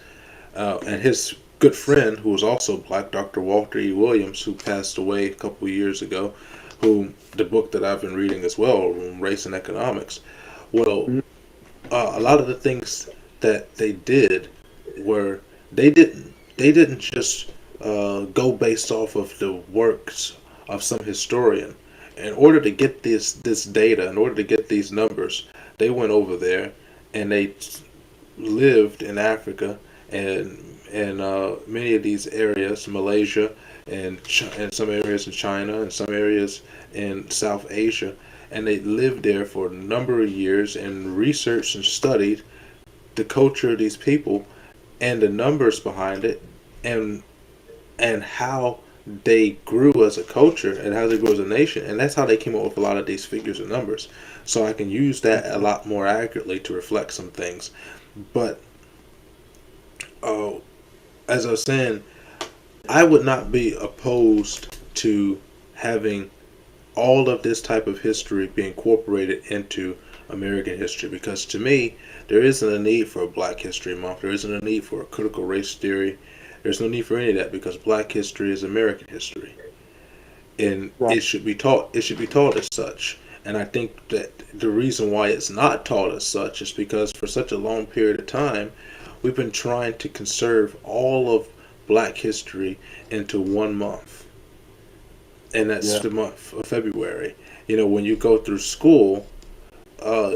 And his good friend, who was also black, Dr. Walter E. Williams, who passed away a couple of years ago, who the book that I've been reading as well, Race and Economics. Well, Mhm. a lot of the things that they did were they didn't just go based off of the works of some historian. In order to get this data, in order to get these numbers, they went over there and they lived in Africa and many of these areas, Malaysia and some areas in China and some areas in South Asia, and they lived there for a number of years and researched and studied the culture of these people and the numbers behind it and how they grew as a culture and how they grew as a nation, and that's how they came up with a lot of these figures and numbers. So I can use that a lot more accurately to reflect some things. But uh, as I was saying, I would not be opposed to having all of this type of history be incorporated into American history because to me, there isn't a need for a Black History Month. There isn't a need for a critical race theory. There's no need for any of that because Black history is American history, and Right. it should be taught. It should be taught as such. And I think that the reason why it's not taught as such is because for such a long period of time, we've been trying to conserve all of Black history into one month, and that's Yeah. the month of February. When you go through school,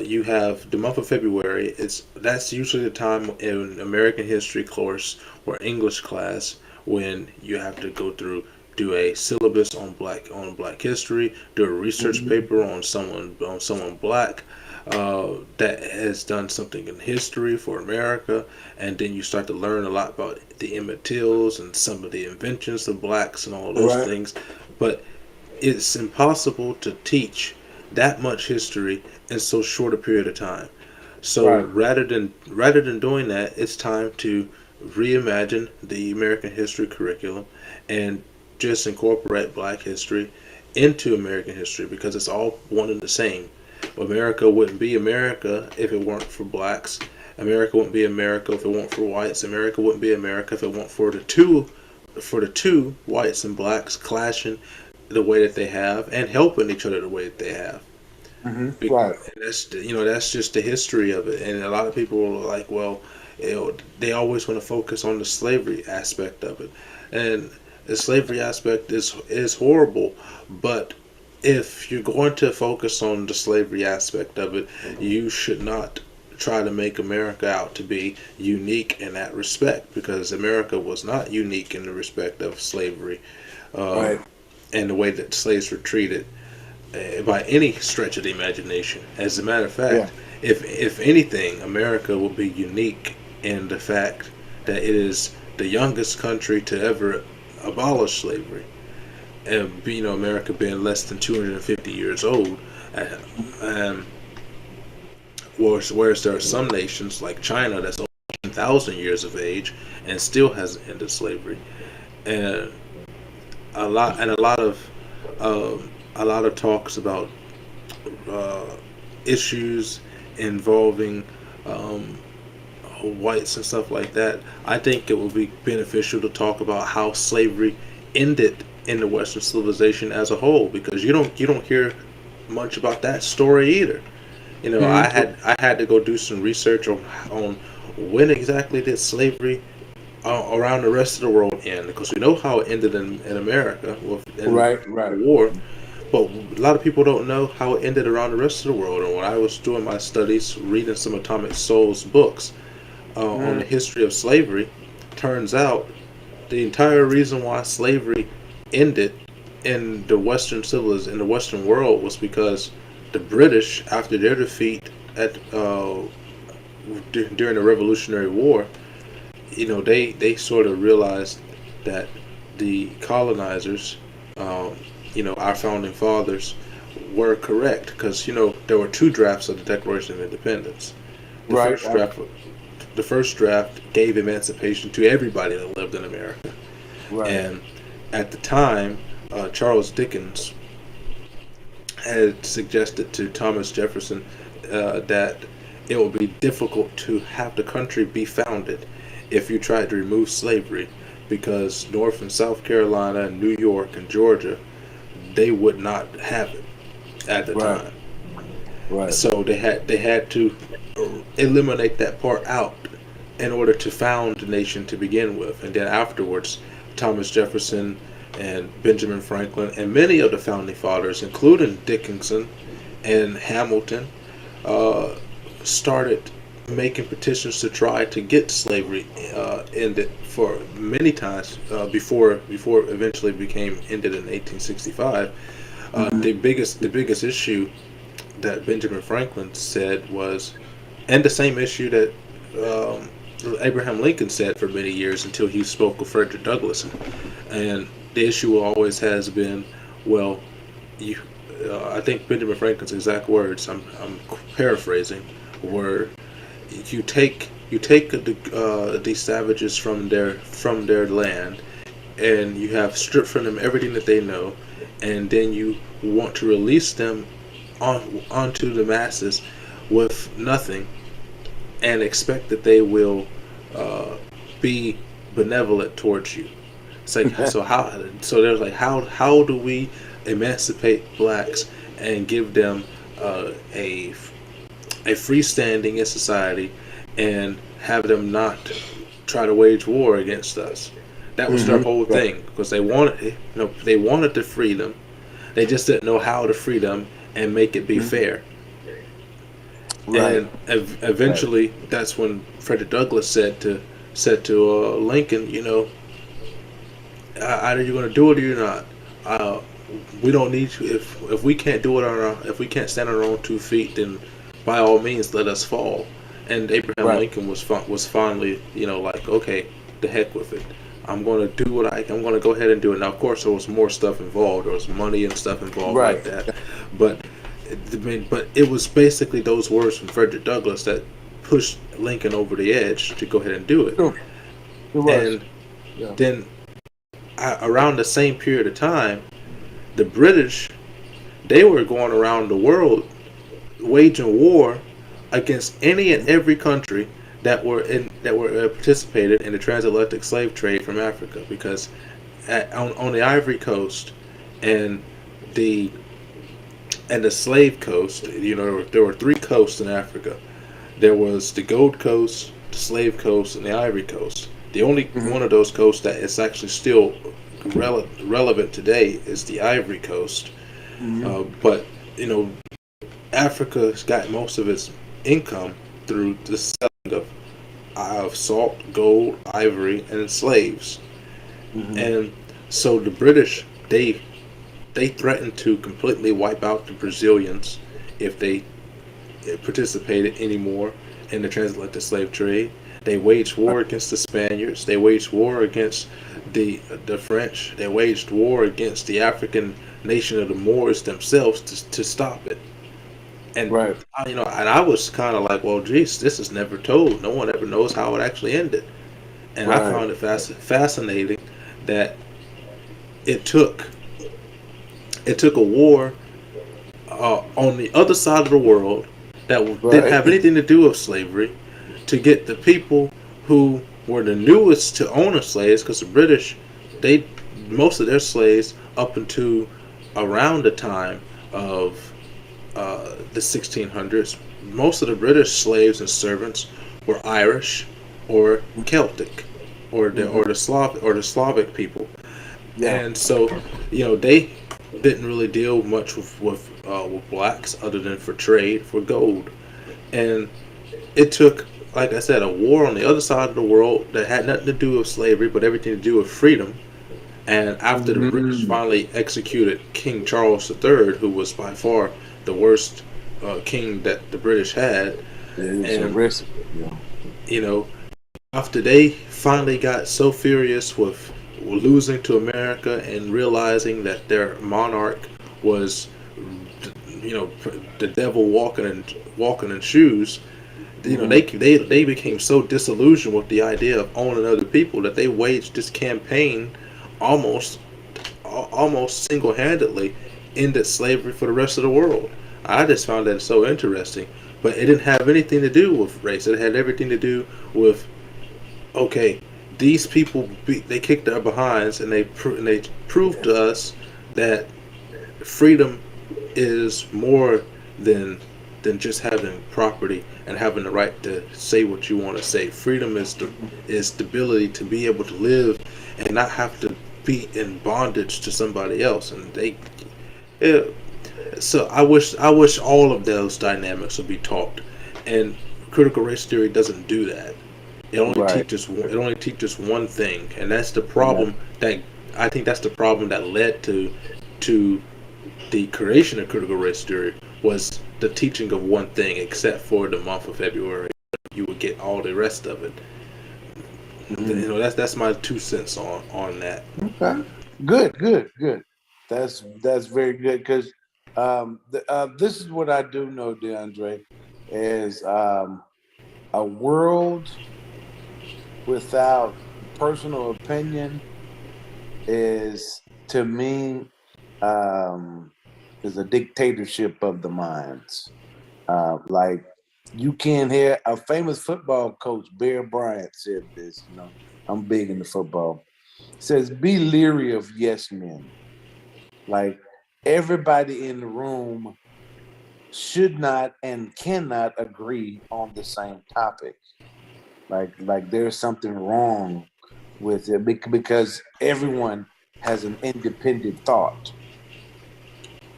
you have the month of February. That's usually the time in American history course or English class when you have to go through do a syllabus on black history, do a research Mhm. paper on someone black that has done something in history for America, and then you start to learn a lot about the Emmett Tills and some of the inventions of blacks and all of those Right, things. But it's impossible to teach that much history in so short a period of time. So right. rather than doing that, it's time to reimagine the American history curriculum and just incorporate Black history into American history because it's all one and the same. America wouldn't be America if it weren't for blacks. America wouldn't be America if it weren't for whites. America wouldn't be America if it weren't for the two whites and blacks clashing the way that they have and helping each other the way that they have. Right. And that's just the history of it. And a lot of people are like, well, they always want to focus on the slavery aspect of it, and the slavery aspect is horrible. But if you're going to focus on the slavery aspect of it, you should not try to make America out to be unique in that respect because America was not unique in the respect of slavery Right. and the way that slaves were treated by any stretch of the imagination. As a matter of Yeah. fact, if anything, America will be unique in the fact that it is the youngest country to ever abolish slavery. And America being less than 250 years old, um, whereas there are some nations like China that's over 1,000 years of age and still hasn't ended slavery, and a lot and um, a lot of talks about uh, issues involving um, whites and stuff like that. I think it would be beneficial to talk about how slavery ended in the Western civilization as a whole, because you don't hear much about that story either. Mhm. I had to go do some research on when exactly did slavery around the rest of the world end, because we know how it ended in America in Right. the Right. war, but a lot of people don't know how it ended around the rest of the world. And when I was doing my studies, reading some Atomic Souls books on the Mhm. history of slavery, turns out the entire reason why slavery ended in the Western world was because the British, after their defeat at during the Revolutionary War, they sort of realized that the colonizers, um, our founding fathers, were correct, because there were two drafts of the Declaration of Independence. The Right. first draft, the first draft gave emancipation to everybody that lived in America, Right. and at the time, Charles Dickens had suggested to Thomas Jefferson that it would be difficult to have the country be founded if you tried to remove slavery, because North and South Carolina, New York, and Georgia, they would not have it at the Right. time. Right. So they had to eliminate that part out in order to found the nation to begin with, and then afterwards, Thomas Jefferson and Benjamin Franklin and many of the founding fathers, including Dickinson and Hamilton, uh, started making petitions to try to get slavery ended for many times before it eventually became ended in 1865. Mhm. The biggest issue that Benjamin Franklin said was, and the same issue that um, Abraham Lincoln said for many years until he spoke with Frederick Douglass, and the issue always has been, well, you. I think Benjamin Franklin's exact words, I'm paraphrasing, were you take the savages from their land, and you have stripped from them everything that they know, and then you want to release them onto the masses with nothing, and expect that they will uh, be benevolent towards you. It's like, there's like, how do we emancipate blacks and give them a free standing in society and have them not try to wage war against us? That was their Mhm. whole Right. thing, because they wanted the freedom. They just didn't know how to free them and make it be Mhm. fair. Right. And Right. eventually, that's when Frederick Douglass said to Lincoln, either you're going to do it or you're not. Uh, we don't need you. If we can't do it on our, if we can't stand on our own 2 feet, then by all means let us fall. And Abraham Right. Lincoln was finally, like, okay, the heck with it. I'm going to do I'm going to go ahead and do it. Now, of course, there was more stuff involved. There was money and stuff involved like Right. that. But but it was basically those words from Frederick Douglass that pushed Lincoln over the edge to go ahead and do it. Sure. It was. And Yeah. then around the same period of time, the British, they were going around the world waging war against any and every country that were participated in the transatlantic slave trade from Africa, because on the Ivory Coast and the slave coast, there were 3 coasts in Africa. There was the Gold Coast, the Slave Coast, and the Ivory Coast. The only Mhm. one of those coasts that is actually still relevant today is the Ivory Coast. Mhm. But you know, Africa's got most of its income through the selling of salt, gold, ivory, and slaves. Mhm. And so the British, they threatened to completely wipe out the Brazilians if they participated anymore in the transatlantic slave trade. They waged war against the Spaniards. They waged war against the French. They waged war against the African nation of the Moors themselves to stop it. And Right. and I was kind of like, well, geez, this is never told. No one ever knows how it actually ended. And I Right. found it fascinating that it took a war on the other side of the world that didn't Right. have anything to do with slavery to get the people who were the newest to own slaves, because the British, they most of their slaves up until around the time of the 1600s, most of the British slaves and servants were Irish or Celtic Mhm. or the Slavic people. Yeah. And so, they didn't really deal much with blacks other than for trade for gold. And it took, like I said, a war on the other side of the world that had nothing to do with slavery, but everything to do with freedom. And after the British Mhm. finally executed King Charles III, who was by far the worst king that the British had, It's a and recipe. Yeah. you know, after they finally got so furious with losing to America and realizing that their monarch was, the devil walking in shoes, Mhm. they became so disillusioned with the idea of owning other people that they waged this campaign, almost almost single handedly ended slavery for the rest of the world. I just found that so interesting, but it didn't have anything to do with race. It had everything to do with, okay, these people they kicked our behinds and they proved to us that freedom is more than just having property and having the right to say what you want to say. Freedom is the ability to be able to live and not have to be in bondage to somebody else. And yeah, so I wish all of those dynamics would be taught, and critical race theory doesn't do that. Right. It only teaches one thing, and that's the Yeah. problem that I think that's the problem that led to the creation of critical race theory, was the teaching of one thing, except for the month of February. You would get all the rest of it. Mhm. That's my 2 cents on that. Okay. Good. Good. Good. That's very good because this is what I do know, DeAndre, is a world without personal opinion is to me um, is a dictatorship of the minds. Like you can't hear a famous football coach, Bear Bryant, said this. I'm big into football. Says, "Be leery of yes men." Like everybody in the room should not and cannot agree on the same topic. Like there's something wrong with it because everyone has an independent thought,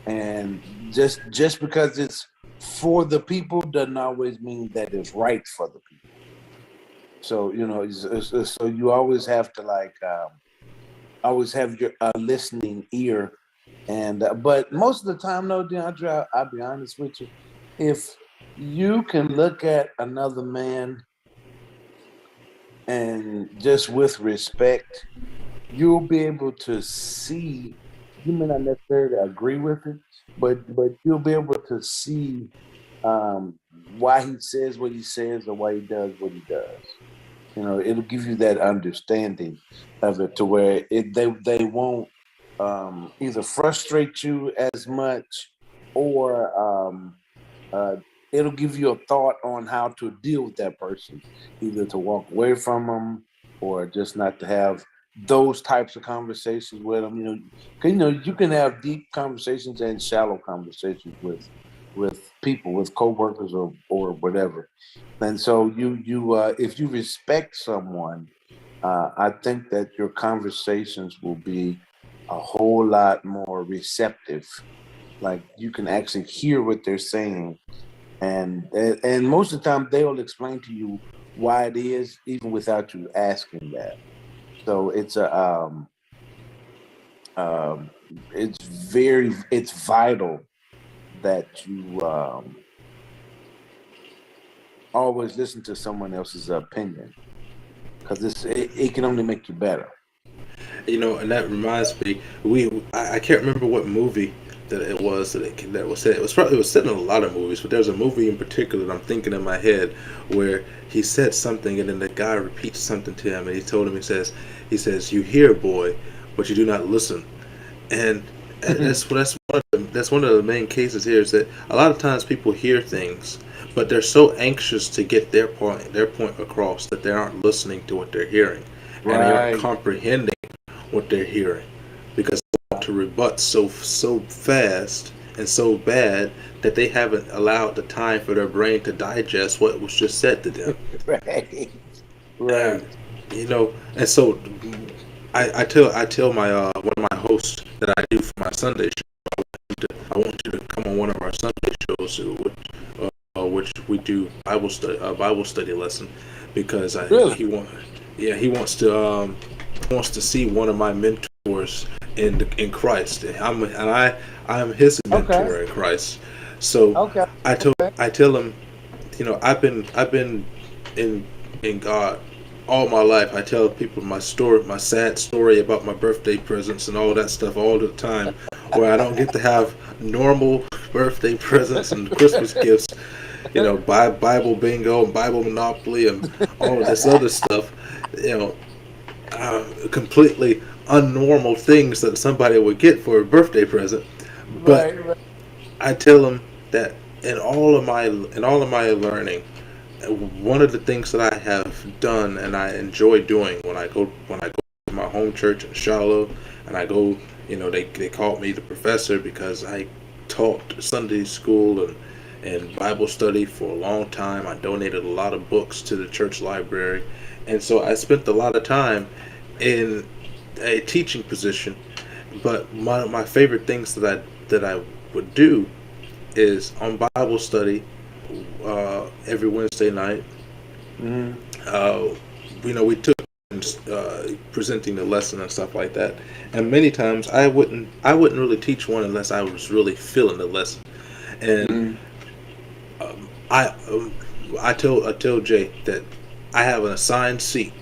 and just because it's for the people doesn't always mean that it's right for the people. So so you always have to always have your listening ear. And but most of the time, though, DeAndre, I'll be honest with you. If you can look at another man and just with respect, you'll be able to see. You may not necessarily agree with it, but you'll be able to see um, why he says what he says or why he does what he does. You know, it'll give you that understanding of it to where they won't either frustrate you as much or uh, it'll give you a thought on how to deal with that person, either to walk away from them or just not to have those types of conversations with them. You know, 'cause, you know, you can have deep conversations and shallow conversations with people, with coworkers or whatever. And so if you respect someone, I think that your conversations will be a whole lot more receptive. Like you can actually hear what they're saying, and most of the time they'll explain to you why it is, even without you asking that. So um, it's vital that you always listen to someone else's opinion because it can only make you better. You know, and that reminds me, I can't remember what movie that it was that was said. It was said in a lot of movies, but there's a movie in particular that I'm thinking in my head where he said something, and then the guy repeats something to him, and he told him, he says, "You hear, boy, but you do not listen." And that's one of the main cases here is that a lot of times people hear things, but they're so anxious to get their point across that they aren't listening to what they're hearing, and they aren't Right, comprehending what they're hearing because they want to rebut so fast and so bad that they haven't allowed the time for their brain to digest what was just said to them. right, And right. and so I tell my one of my hosts that I do for my Sunday show, I want you to come on one of our Sunday shows, which we do Bible study lesson, because Really? he wants to see one of my mentors in Christ. I am his Okay, mentor in Christ. So okay, okay. I tell him, I've been in God all my life. I tell people my story, my sad story about my birthday presents and all that stuff all the time, where I don't get to have normal birthday presents and Christmas gifts. Buy Bible bingo and Bible Monopoly and all of this other stuff. You know, completely unnormal things that somebody would get for a birthday present. But Right, right. I tell them that in all of my learning, one of the things that I have done and I enjoy doing when I go to my home church in Shiloh, and I go, they called me the professor because I taught Sunday school and Bible study for a long time. I donated a lot of books to the church library, and so I spent a lot of time in a teaching position. But my favorite things that I would do is on Bible study every Wednesday night. Mhm. Uh, we took presenting the lesson and stuff like that. And many times I wouldn't really teach one unless I was really feeling the lesson. And Mhm. um, I um, I tell Jay that I have an assigned seat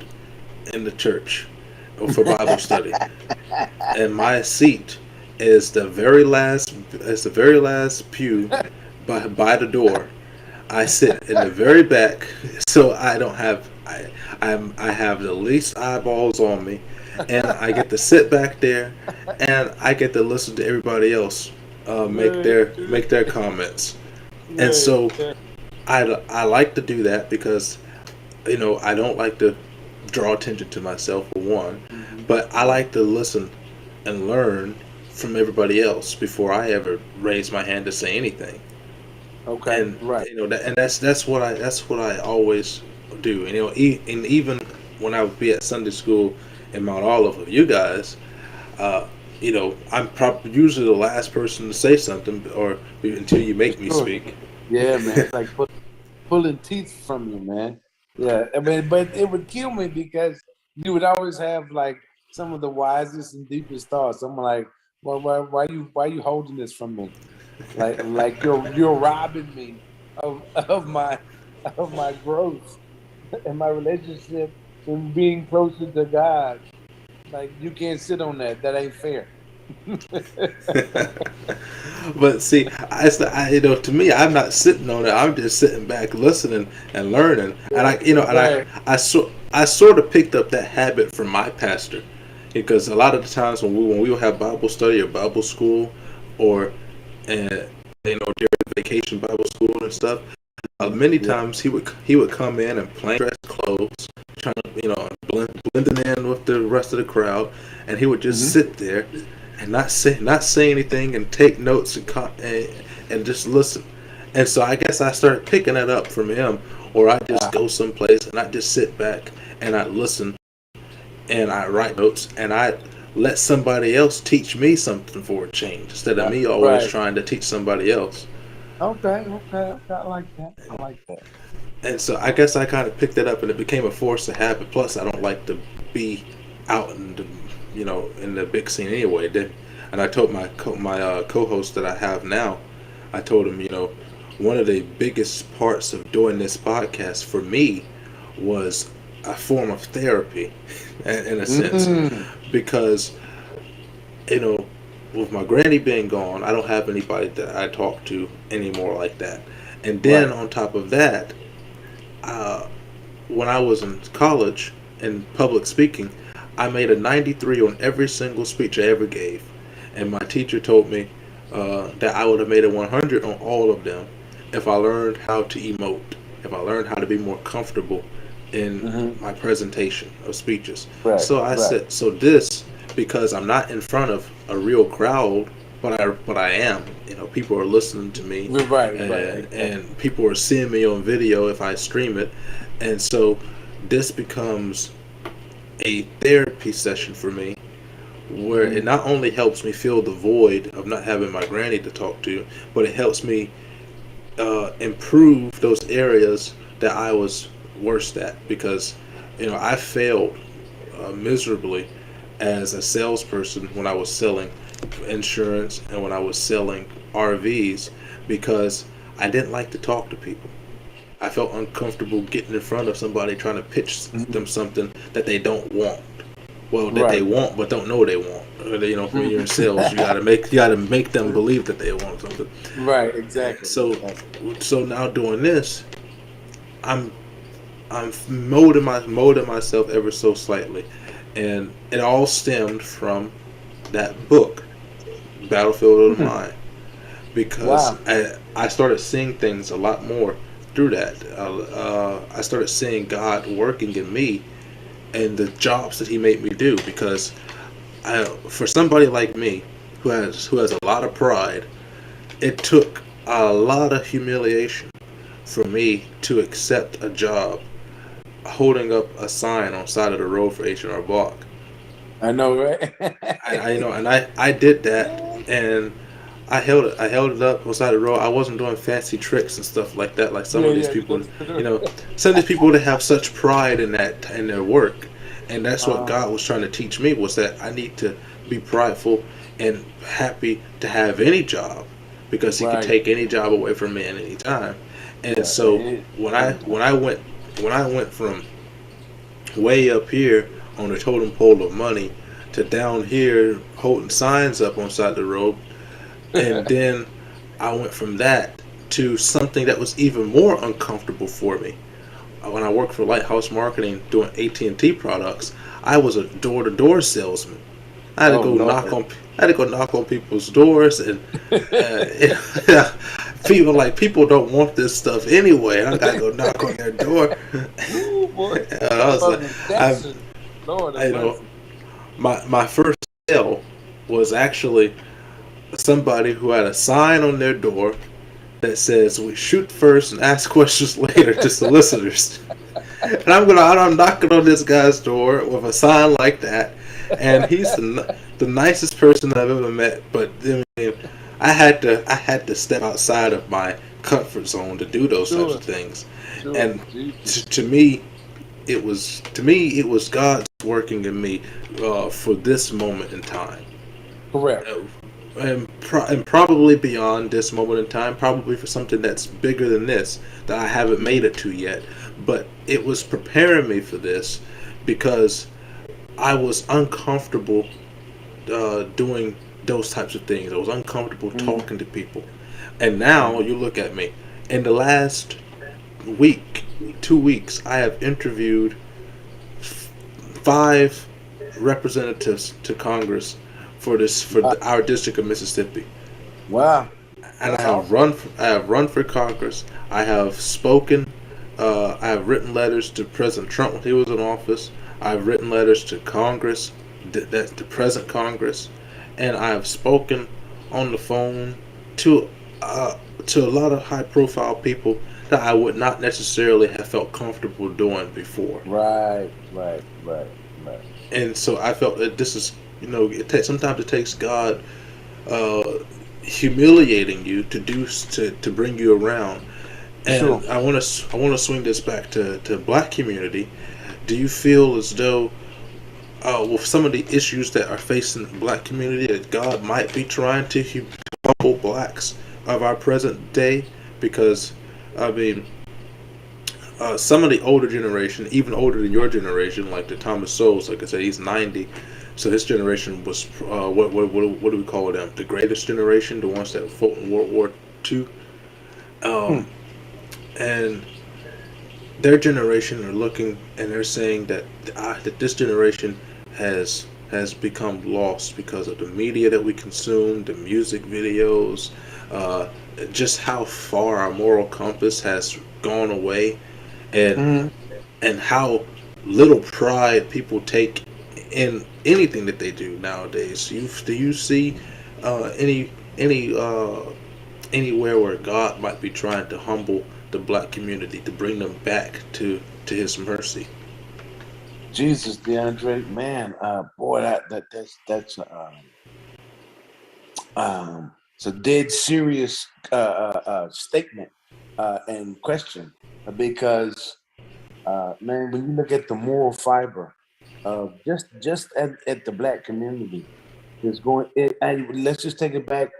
in the church for Bible study, and my seat is the very last pew by the door. I sit in the very back, so I don't have I have the least eyeballs on me, and I get to sit back there, and I get to listen to everybody else Right, make their comments. And right, so right. I like to do that because I don't like to draw attention to myself for one, Mhm. but I Right. like to listen and learn from everybody else before I ever raise my hand to say anything. Okay, And right. that's what I always do. And even when I would be at Sunday school in Mount Olive with you guys, uh, I'm probably usually the last person to say something, or until you For make me sure. speak. Yeah, man. It's like pulling teeth from you, man. Yeah, I mean, but it would kill me because you would always have like some of the wisest and deepest thoughts. I'm like, well, why you holding this from me? Like you're robbing me of my growth and my relationship and being closer to God. Like you can't sit on that. That ain't fair. But see, you know, to me, I'm not sitting on it. I'm just sitting back, listening and learning. And Right. I sort of picked up that habit from my pastor, because a lot of the times when we would have Bible study or Bible school, or and you know during vacation Bible school and stuff, many Yeah. times he would come in and plain dress clothes, trying to blending in with the rest of the crowd, and he would just Hmm. sit there and not say anything and take notes and just listen. And so I guess I started picking that up from him, or I just Uh, go someplace and I just sit back and I listen and I write notes and I let somebody else teach me something for a change instead of me always right. trying to teach somebody else. Okay. I like that. I like that. And so I guess I kind of picked it up, and it became a force of habit. Plus, I don't like to be out in the, in the big scene anyway. And I told my co-host that I have now, I told him, one of the biggest parts of doing this podcast for me was a form of therapy, in a sense, Mm, because you know, with my granny being gone, I don't have anybody that I talk to anymore like that. And then right. on top of that, uh, when I was in college in public speaking, I made a 93 on every single speech I ever gave. And my teacher told me that I would have made a 100 on all of them if I learned how to emote, if I learned how to be more comfortable in Hmm. my presentation of speeches. Right. So I Right. said, so this, because I'm not in front of a real crowd, but I am. People are listening to me, Right. and people are seeing me on video if I stream it, and so this becomes a therapy session for me, where it Hmm. not only helps me fill the void of not having my granny to talk to, but it helps me improve those areas that I was worst at, because I failed miserably as a salesperson when I was selling insurance and when I was selling RVs, because I didn't like to talk to people. I felt uncomfortable getting in front of somebody trying to pitch Hmm. them something that they don't want. Well, that they Right. want but don't know they want. When you're in sales, you gotta make them believe that they want something. Right. Exactly. So, Exactly. so now doing this, I'm I'm molding myself ever so slightly, and it all stemmed from that book, Battlefield of the Hmm. Mind, because Wow. I started seeing things a lot more through that. I started seeing God working in me and the jobs that He made me do, because for somebody like me who has a lot of pride, it took a lot of humiliation for me to accept a job holding up a sign on side of the road for H&R Block. I know, right? And I did that, and I held it up on side of the road. I wasn't doing fancy tricks and stuff like that, like some Yeah. of these Yeah. people, That's you true. know, some of these people that have such pride in their work, and that's what Uh, God was trying to teach me, was that I need to be prideful and happy to have any job, because He could right. take any job away from me at any time. And Yeah. so when I when I went when I went from way up here on the totem pole of money to down here holding signs up on side the road, and then I went from that to something that was even more uncomfortable for me. When I worked for Lighthouse Marketing doing AT&T products, I was a door-to-door salesman. I had to Oh go knock Lord. on I had to go knock on people's doors, and people don't want this stuff anyway, and I gotta go knock on their door. Ooh, boy. I was About like, I, rejection. Lord have I know mercy. my first sale was actually somebody who had a sign on their door that says, "We shoot first and ask questions later" to solicitors. And I'm knocking on this guy's door with a sign like that, and he's the nicest person I've ever met. But I mean, I had to step outside of my comfort zone to do those types Sure. of things, Sure. and Jesus. to me it was God's working in me for this moment in time. Correct. And probably beyond this moment in time, probably for something that's bigger than this that I haven't made it to yet. But it was preparing me for this because I was uncomfortable doing those types of things. I was uncomfortable Mm. talking to people. And now Mm. you look at me. In the last week, 2 weeks, I have interviewed five representatives to Congress for Uh, our district of Mississippi. wow, And that's awesome. I have run for Congress. I have spoken. I have written letters to President Trump when he was in office. I've written letters to Congress, to present Congress, and I have spoken on the phone to uh, to a lot of high profile people that I would not necessarily have felt comfortable doing before. Right, right, right, right. And so I felt that this is, sometimes it takes God uh, humiliating you to bring you around. Sure. And I want to swing this back to black community. Do you feel as though with some of the issues that are facing the black community that God might be trying to humble blacks of our present day? Because I mean, some of the older generation, even older than your generation, like the Thomas Sowell, like I said, he's 90. So his generation was what do we call them? The greatest generation, the ones that fought in World War II. Hmm. Um, and their generation are looking and they're saying that this generation has become lost because of the media that we consume, the music videos, uh, just how far our moral compass has gone away, and Hmm. and how little pride people take in anything that they do nowadays. Do you see any anywhere where God might be trying to humble the black community to bring them back to His mercy? Jesus, DeAndre, man, boy, it's a dead serious statement and question because man, when you look at the moral fiber of just at the black community, it's going. And let's just take it back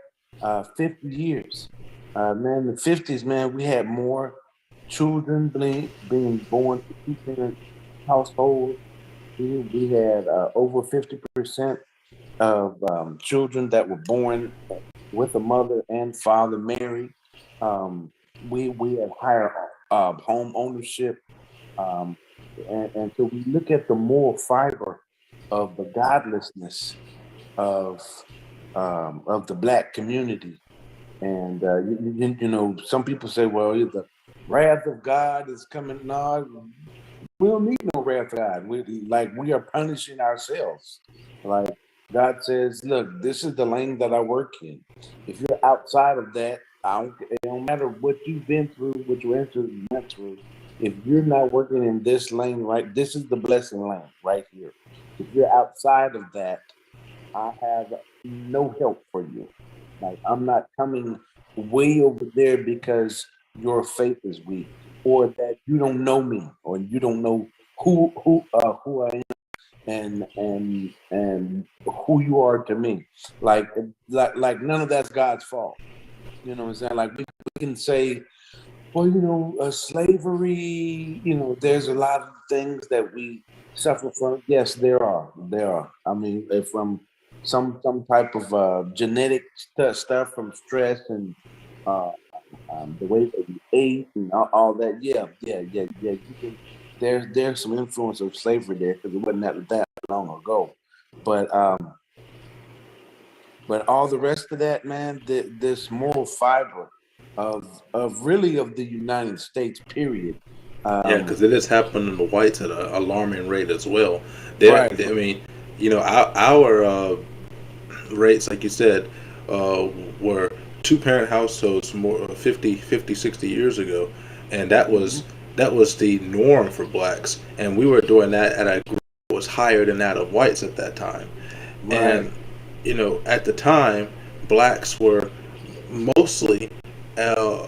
50 years. Man, the 50s, man, we had more children being born to two-parent households. We had over 50% of children that were born with a mother and father married. We had higher home ownership. Um, and so we look at the moral fiber of the godlessness of the black community. And some people say, "Well, the wrath of God is coming." No, we don't need no wrath of God. We are punishing ourselves. Like God says, "Look, this is the lane that I work in. If you're outside of that, it don't matter what you've been through, what your ancestors went through. If you're not working in this lane, right, this is the blessing lane right here. If you're outside of that, I have no help for you. Like I'm not coming way over there because your faith is weak, or that you don't know me, or you don't know who I am and who you are to me. Like none of that's God's fault. You know what I'm saying? Like we can say, well, slavery. There's a lot of things that we suffer from. Yes, there are. There are. I mean, from some type of genetic stuff from stress and uh, the way that we ate and all that. Yeah, yeah, yeah, yeah. There's some influence of slavery there because it wasn't that long ago. But all the rest of that, man, this moral fiber of the United States, period. Yeah, Um, because it is happening to whites at an alarming rate as well. right. I mean, our rates, like you said, uh, were two parent households more 60 years ago, and Mhm. that was the norm for blacks, and we were doing that at a rate that was higher than that of whites at that time. Right. And at the time, blacks were mostly uh,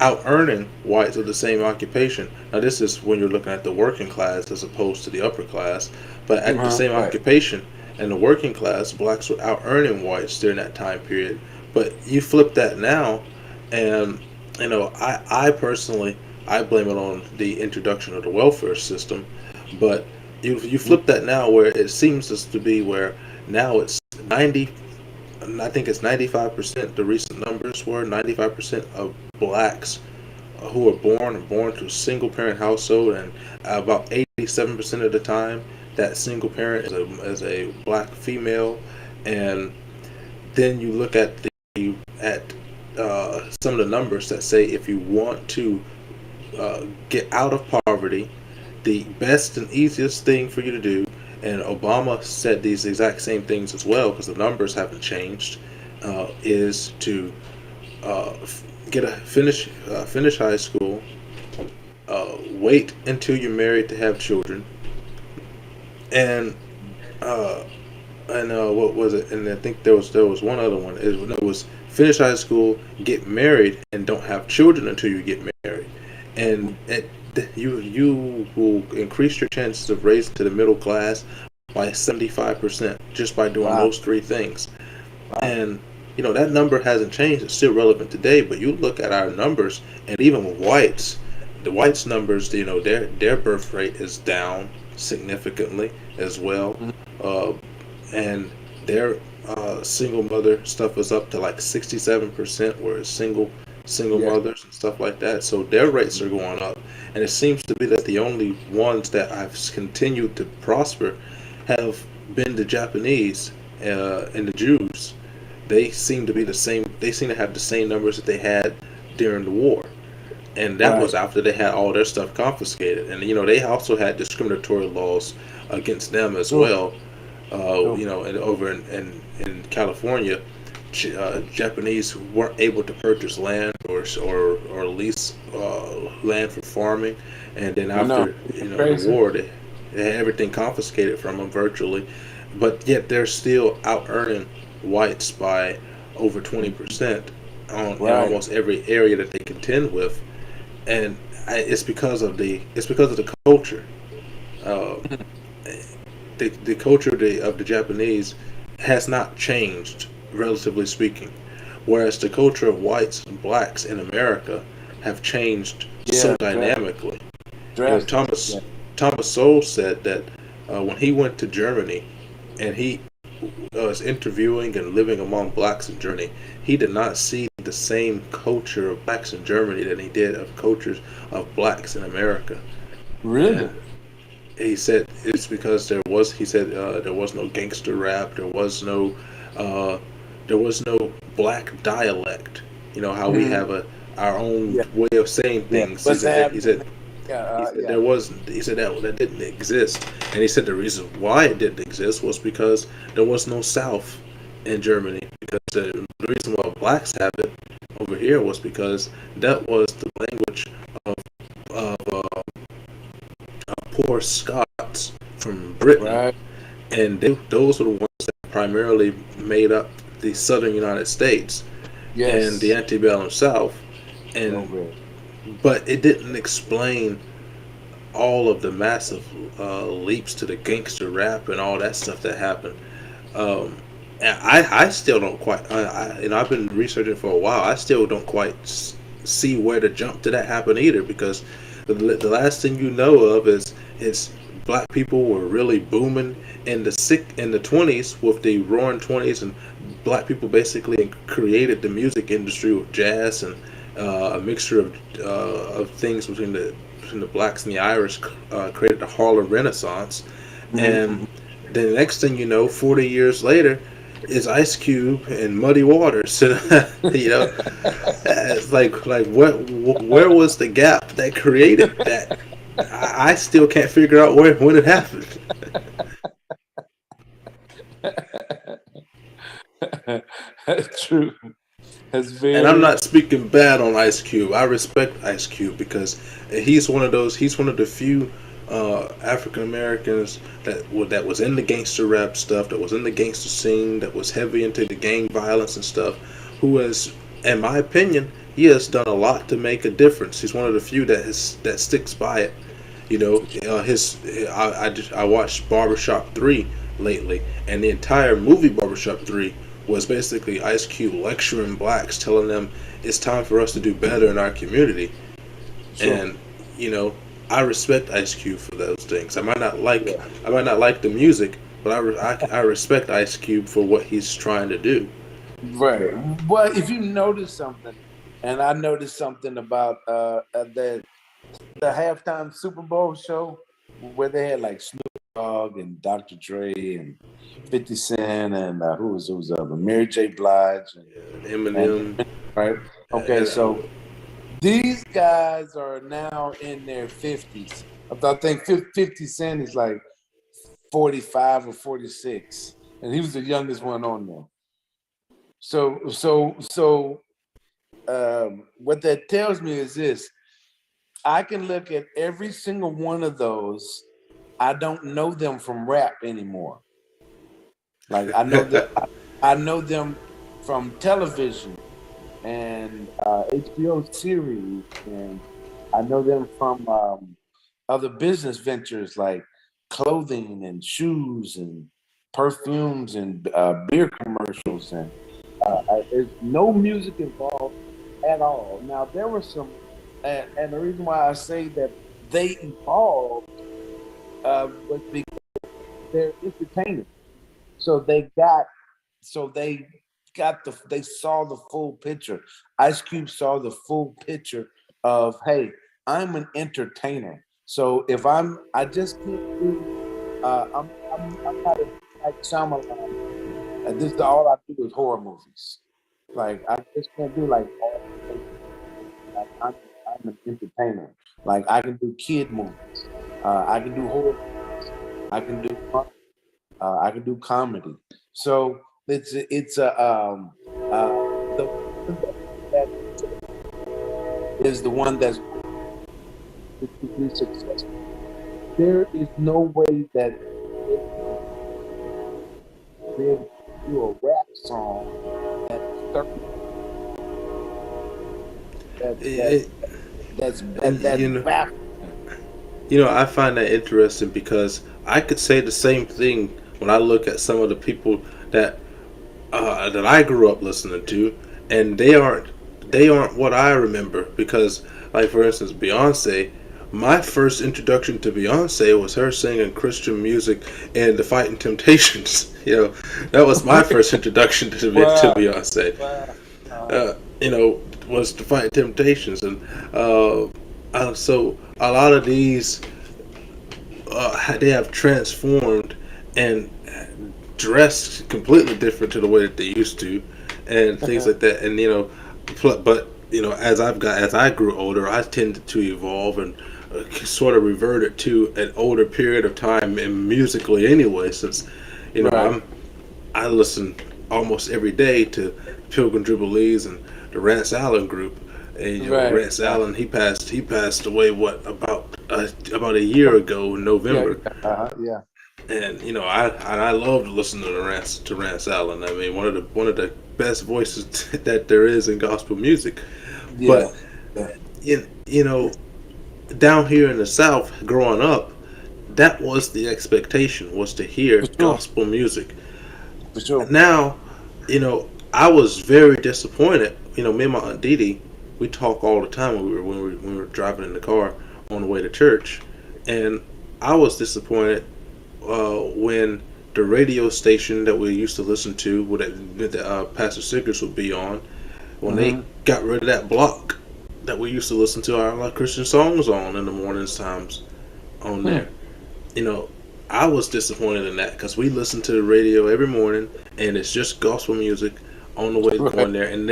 out earning whites of the same occupation. Now, this is when you're looking at the working class as opposed to the upper class, but at the same Right. occupation in the working class, blacks were out earning whites during that time period. But you flip that now, and I personally I blame it on the introduction of the welfare system, but you flip that now where it seems to be where now it's 90. I think it's 95%. The recent numbers were 95% of blacks who are born to a single parent household, and about 87% of the time that single parent is a black female. And then you look at at some of the numbers that say if you want to get out of poverty, the best and easiest thing for you to do, and Obama said these exact same things as well because the numbers haven't changed, is to get a finish high school, wait until you're married to have children, and uh, what was it? And I think there was one other one. It was finish high school, get married, and don't have children until you get married, and you will increase your chances of raising to the middle class by 75% just by doing Wow. those three things. Wow. And that number hasn't changed. It's still relevant today. But you look at our numbers, and even with whites, the whites numbers, their birth rate is down significantly as well, Mhm. uh, and their single mother stuff is up to like 67%, whereas single Yes. mothers and stuff like that. So their rates are going up, and it seems to be that the only ones that have continued to prosper have been the Japanese and the Jews. They seem to be the same. They seem to have the same numbers that they had during the war, and that Right. was after they had all their stuff confiscated. And they also had discriminatory laws against them as True. well. True. And over in California, Japanese weren't able to purchase land or lease land for farming, and then I know. after It's the crazy. war, they had everything confiscated from them virtually, but yet they're still out earning whites by over 20% on in Right. almost every area that they contend with, and it's because of the culture. Uh, the culture of the Japanese has not changed, relatively speaking, whereas the culture of whites and blacks in America have changed so Yeah. dynamically. Drastically. Thomas Yeah. Thomas Sowell said that when he went to Germany and he was interviewing and living among blacks in Germany, he did not see the same culture of blacks in Germany that he did of cultures of blacks in America. Really? And he said it's because he said there was no gangster rap, uh, there was no black dialect. How we Mhm. have our own Yeah. way of saying Yeah. things. What's happening? Yeah. He said Yeah. there was he said that didn't exist, and he said the reason why it didn't exist was because there was no South in Germany. Because the reason why blacks have it over here was because that was the language of poor Scots from Britain, Right. and those were the ones that primarily made up the southern United States and the Yes. antebellum South. And Okay. but it didn't explain all of the massive leaps to the gangster rap and all that stuff that happened. Um, and I still don't quite. I've been researching for a while. I still don't quite see where the jump to that happened either, because the last thing you know of is black people were really booming in the 20s with the roaring 20s, and black people basically created the music industry with jazz and a mixture of things between the blacks and the Irish, created the Harlem Renaissance. And Mhm. then the next thing you know, 40 years later, is Ice Cube and Muddy Waters. It's like where was the gap that created that? I still can't figure out when it happened. That's true. That's And I'm very. not speaking bad on Ice Cube. I respect Ice Cube because he's one of those. He's one of the few African Americans that was in the gangster rap stuff, that was in the gangster scene, that was heavy into the gang violence and stuff. Who has, in my opinion, he has done a lot to make a difference. He's one of the few that sticks by it. You know, his I watched Barbershop 3 lately, and the entire movie Barbershop 3 was basically Ice Cube lecturing blacks, telling them it's time for us to do better in our community. Sure. And you know, I respect Ice Cube for those things. Yeah. I might not like the music, but I respect Ice Cube for what he's trying to do. Right. Well, if you notice something, and I noticed something about the halftime Super Bowl show where they had like Snoop Dogg and Dr. Dre and 50 Cent and who was Mary J. Blige Eminem, right. Okay, and so these guys are now in their 50s. I think 50 Cent is like 45 or 46, and he was the youngest one on there. So what that tells me is this: I can look at every single one of those. I don't know them from rap anymore. Like I know them from television and HBO series, and I know them from other business ventures like clothing and shoes and perfumes and beer commercials, and there's no music involved at all. Now there were some, and the reason why I say that they evolved was because they're entertainers. So they saw the full picture. Ice Cube saw the full picture of, hey, I'm an entertainer. So if I just can't do, I'm not like Shyamalan. And this is all I do is horror movies. Like I just can't do like all. Like, I'm an entertainer. Like I can do kid movies. I can do horror movies. I can do fun. I can do comedy. So it's a the one that is the one that's to be successful. There is no way that be able to do a rap song that's 30, it, that's you know, baffling. I find that interesting because I could say the same thing when I look at some of the people that that I grew up listening to, and they aren't what I remember. Because, like for instance, Beyonce, my first introduction to Beyonce was her singing Christian music and the Fighting Temptations. That was my first introduction to Wow, Beyonce. wow. Was the Fighting Temptations, and so a lot of these they have transformed and dressed completely different to the way that they used to, and things like that. And but as I grew older, I tended to evolve and sort of reverted to an older period of time and musically anyway. Since Right, I listen almost every day to Pilgrim Jubilees and the Rance Allen group. And right. Rance Allen, he passed away about a year ago in Yeah, November. yeah, And I loved listening to Rance Allen. I mean, one of the best voices that there is in gospel music. yeah, But yeah. you, you know, down here in the South, growing up, that was the expectation, was to hear For sure, gospel music. for sure. Now, I was very disappointed. Me and my aunt Didi, we talk all the time when we were driving in the car on the way to church, and I was disappointed when the radio station that we used to listen to, that Pastor Siggers would be on, when they Hmm. got rid of that block that we used to listen to our Christian songs on in the mornings times on Hmm. there. You know, I was disappointed in that because we listen to the radio every morning and it's just gospel music on the way Right, going there, and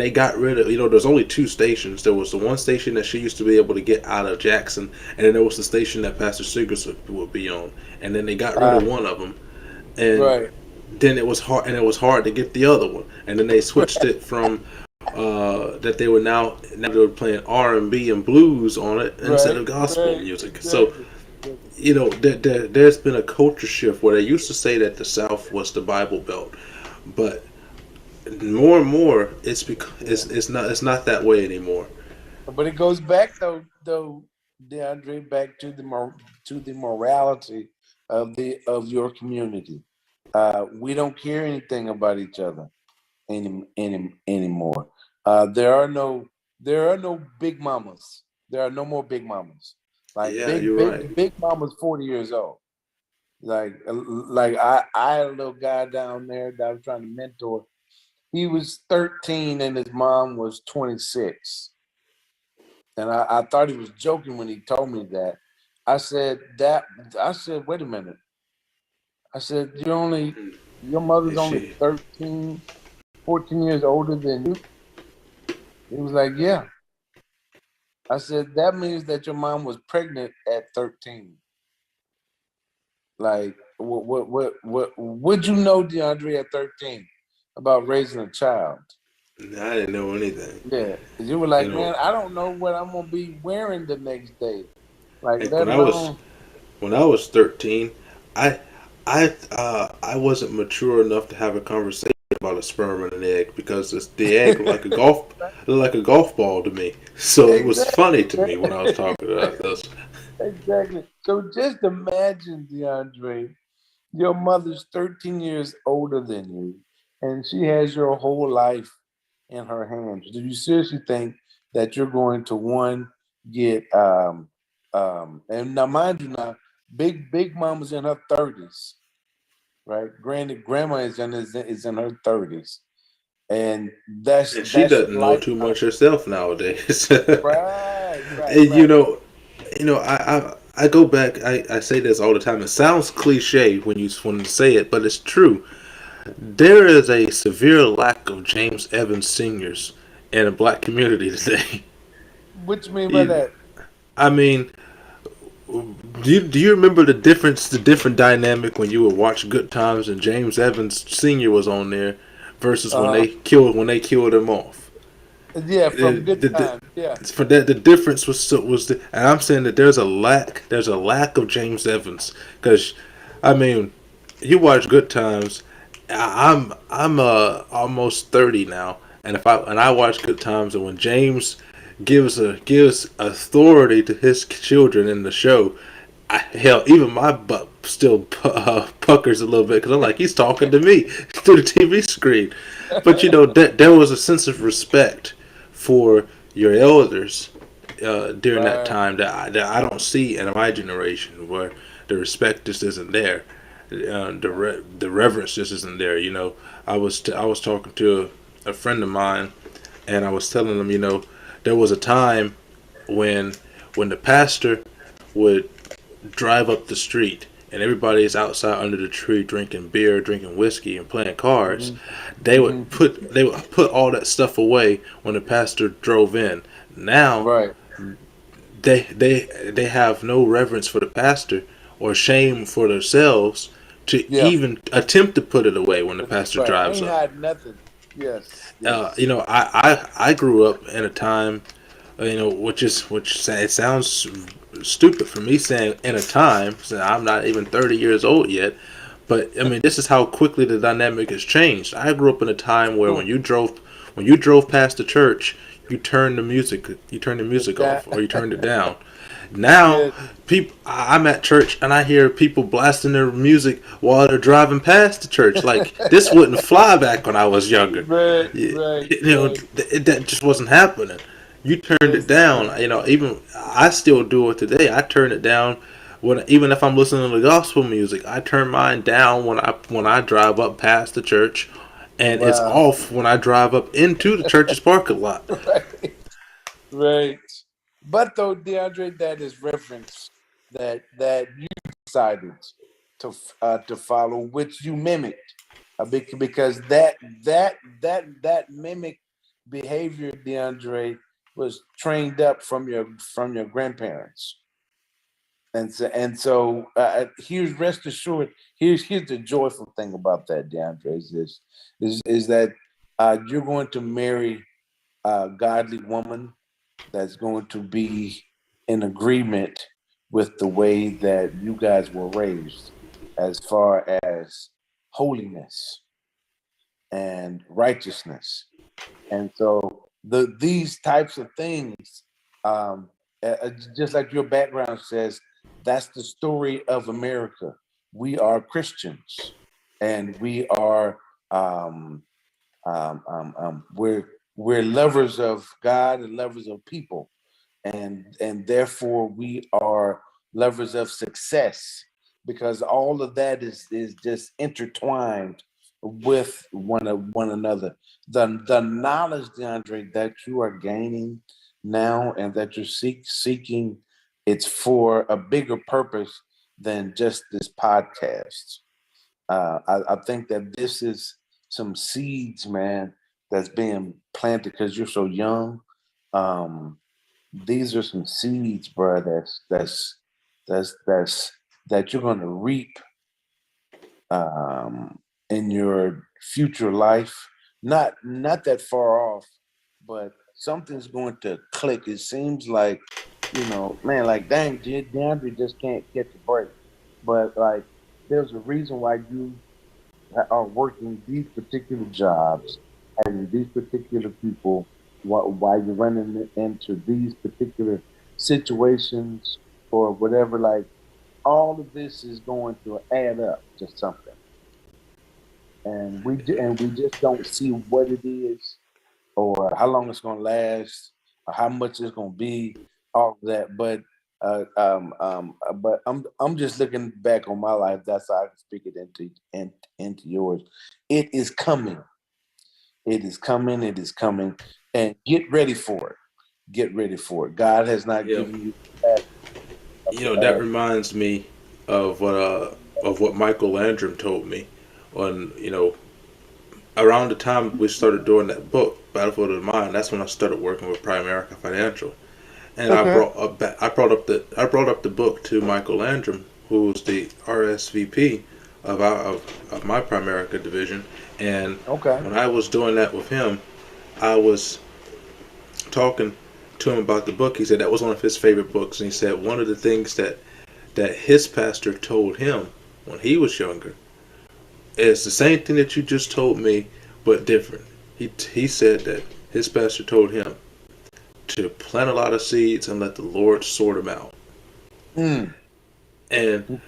they got rid of, there's only two stations. There was the one station that she used to be able to get out of Jackson, and then there was the station that Pastor Siggers would be on, and then they got rid uh, of one of them, and right, then it was hard to get the other one, and then they switched it from that they were now they were playing R&B and blues on it instead right, of gospel right. music. So Exactly. Exactly. there's been a culture shift where they used to say that the South was the Bible Belt, but more and more, it's because Yeah. it's not that way anymore. But it goes back though, DeAndre, back to to the morality of your community. We don't care anything about each other anymore. There are no big mamas. There are no more big mamas. Like Yeah, you're right. big mama's 40 years old. I had a little guy down there that I was trying to mentor. He was 13 and his mom was 26. And I thought he was joking when he told me that. I said, wait a minute. I said, your mother's Is only she? 13, 14 years older than you. He was like, yeah. I said, that means that your mom was pregnant at 13. Like, what would you know, DeAndre, at 13 about raising a child? I didn't know anything. Yeah. You were You like, know, man, I don't know what I'm gonna be wearing the next day. Like, like let alone when I was 13, I I wasn't mature enough to have a conversation about a sperm and an egg because the egg looked like a golf ball to me. So it was funny to me when I was exactly. talking about this. Exactly. So just imagine, DeAndre, your mother's 13 years older than you, and she has your whole life in her hands. Do you seriously think that you're going to get and now mind you now, big mama's in her 30s, right? Granted, grandma is in her 30s. And And she that's your doesn't know too lifetime. much herself nowadays. Right, right, And right. I go back. I say this all the time. It sounds cliche when you say it, but it's true. There is a severe lack of James Evans seniors in a black community today. What you mean by You- that? I mean, do you remember the different dynamic when you would watch Good Times and James Evans Senior was on there versus Uh-huh. when they killed him off? Yeah, from The, good the, times. Yeah. for that the difference and I'm saying that there's a lack of James Evans because I mean you watch Good Times. I'm almost 30 now, and if I watch Good Times, and when James gives authority to his children in the show, hell, even my butt still puckers a little bit because I'm like he's talking to me through the TV screen. But that there was a sense of respect for your elders during that Right. time that I don't see in my generation, where the respect just isn't there, the reverence just isn't there. I was talking to a friend of mine, and I was telling him, there was a time when when the pastor would drive up the street and everybody's outside under the tree drinking beer, drinking whiskey, and playing cards. Hmm. They Hmm. would put all that stuff away when the pastor drove in. Now Right. they have no reverence for the pastor or shame for themselves to Yeah. even attempt to put it away when the pastor Right. drives Ain't up. had nothing. Yes. Yes. I grew up in a time, it sounds stupid for me saying in a time. So I'm not even 30 years old yet, but I mean this is how quickly the dynamic has changed. I grew up in a time where Hmm. when you drove past the church, you turned the music That, off or you turned it down. Now, yeah. I'm at church and I hear people blasting their music while they're driving past the church. Like this wouldn't fly back when I was younger. Right. You, Right. you know, Right. that just wasn't happening. You turned it Exactly. down. Even I still do it today. I turn it down even if I'm listening to gospel music. I turn mine down when I drive up past the church, and it's Wow. off when I drive up into the church's parking lot. Right. Right. But though, DeAndre, that is reference that you decided to follow, which you mimicked, because that mimic behavior, DeAndre, was trained up from your grandparents. And so here's rest assured. Here's the joyful thing about that, DeAndre, is this is that you're going to marry a godly woman that's going to be in agreement with the way that you guys were raised as far as holiness. and righteousness. And so these types of things, um, just like your background says, that's the story of America. We are Christians, and we are we're lovers of God and lovers of people, and therefore we are lovers of success, because all of that is just intertwined with one another. The knowledge, DeAndre, that you are gaining now and that you're seeking, it's for a bigger purpose than just this podcast. I think that this is some seeds, man, that's being planted because you're so young. Um, these are some seeds, bro. That's that you're going to reap um, in your future life. Not that far off, but something's going to click. It seems like, man, like dang, DeAndre just can't catch a break. But like, there's a reason why you are working these particular jobs and these particular people, why you're running into these particular situations or whatever. Like, all of this is going to add up to something, and we just don't see what it is or how long it's going to last or how much it's going to be, all of that. But I'm just looking back on my life. That's how I can speak it into yours. It is coming. It is coming. It is coming. And get ready for it. Get ready for it. God has not Yeah. given you that. That reminds me of what Michael Landrum told me on, around the time we started doing that book, Battlefield of the Mind. That's when I started working with Primerica Financial, and Okay. I brought up the book to Michael Landrum, who's the RSVP of my Primerica division. And Okay. when I was doing that with him, I was talking to him about the book. He said that was one of his favorite books, and he said one of the things that his pastor told him when he was younger is the same thing that you just told me, but different. He said that his pastor told him to plant a lot of seeds and let the Lord sort them out. Mm. And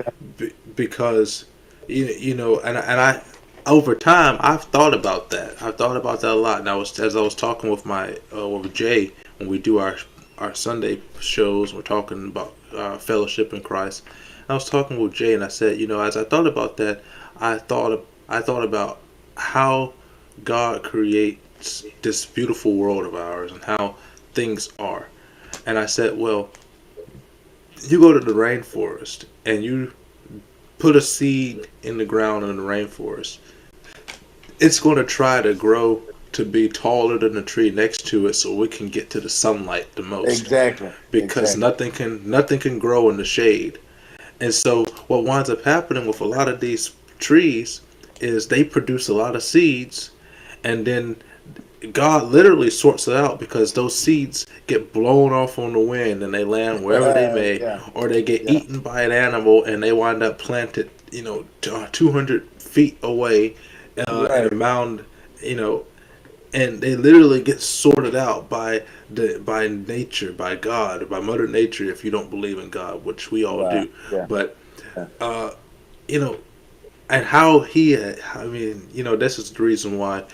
because and I over time I've thought about that. I've thought about that a lot. And as I was talking with my with Jay when we do our Sunday shows, we're talking about fellowship in Christ. I was talking with Jay and I said, as I thought about that, I thought about how God creates this beautiful world of ours and how things are. And I said, well, you go to the rainforest and you put a seed in the ground in the rainforest, it's going to try to grow to be taller than the tree next to it so it can get to the sunlight the most, Exactly. because Exactly. nothing can grow in the shade. And so what winds up happening with a lot of these trees is they produce a lot of seeds, and then God literally sorts it out because those seeds get blown off on the wind and they land wherever they may, Yeah. or they get Yeah. eaten by an animal and they wind up planted, 200 feet away in a Right. mound, you know, and they literally get sorted out by nature, by God, by Mother Nature. If you don't believe in God, which we all Wow. do, Yeah. but Yeah. uh, you know, and how he, I mean, this is the reason why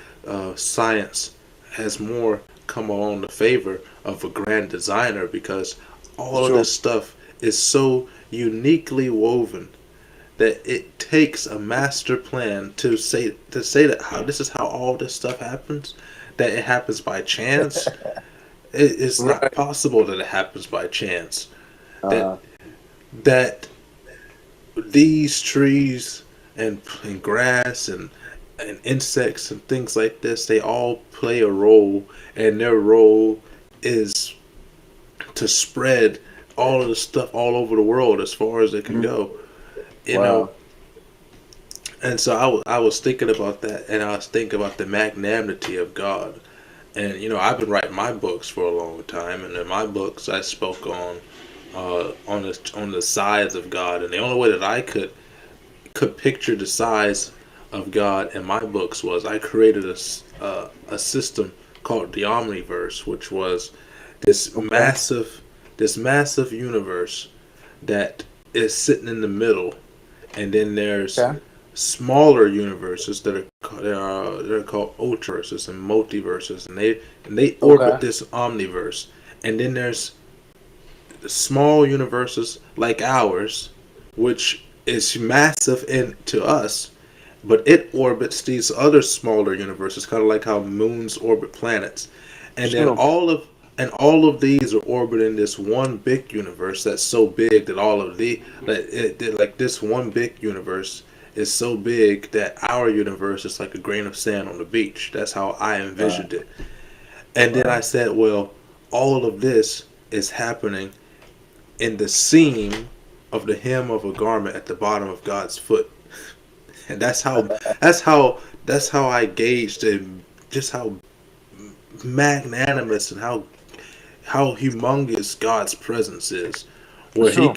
science has more come along the favor of a grand designer, because For all of sure. this stuff is so uniquely woven that it takes a master plan to say that how this is how all this stuff happens, that it happens by chance. It's not Right. possible that it happens by chance. That Uh, that these trees and grass and insects and things like this, they all play a role, and their role is to spread all of the stuff all over the world as far as it can mhm. go. You know, Wow. and so I was thinking about that, and I was thinking about the magnanimity of God. And I've been writing my books for a long time, and in my books I spoke on the size of God, and the only way that I could picture the size of God in my books was I created a system called the Omniverse, which was this Okay. massive this massive universe that is sitting in the middle, and then there's Okay. smaller universes that they're called ultraverses and multiverses, and they orbit Okay. this omniverse, and then there's small universes like ours, which is massive to us, but it orbits these other smaller universes, kind of like how moons orbit planets, and then Sure. all of these are orbiting this one big universe that's so big that like this one big universe is so big that our universe is like a grain of sand on the beach. That's how I Right. envisioned it. And then I Right. said, well, all of this is happening in the seam of the hem of a garment at the bottom of God's foot. And that's how I gauged and just how magnanimous and how humongous God's presence is, For where sure.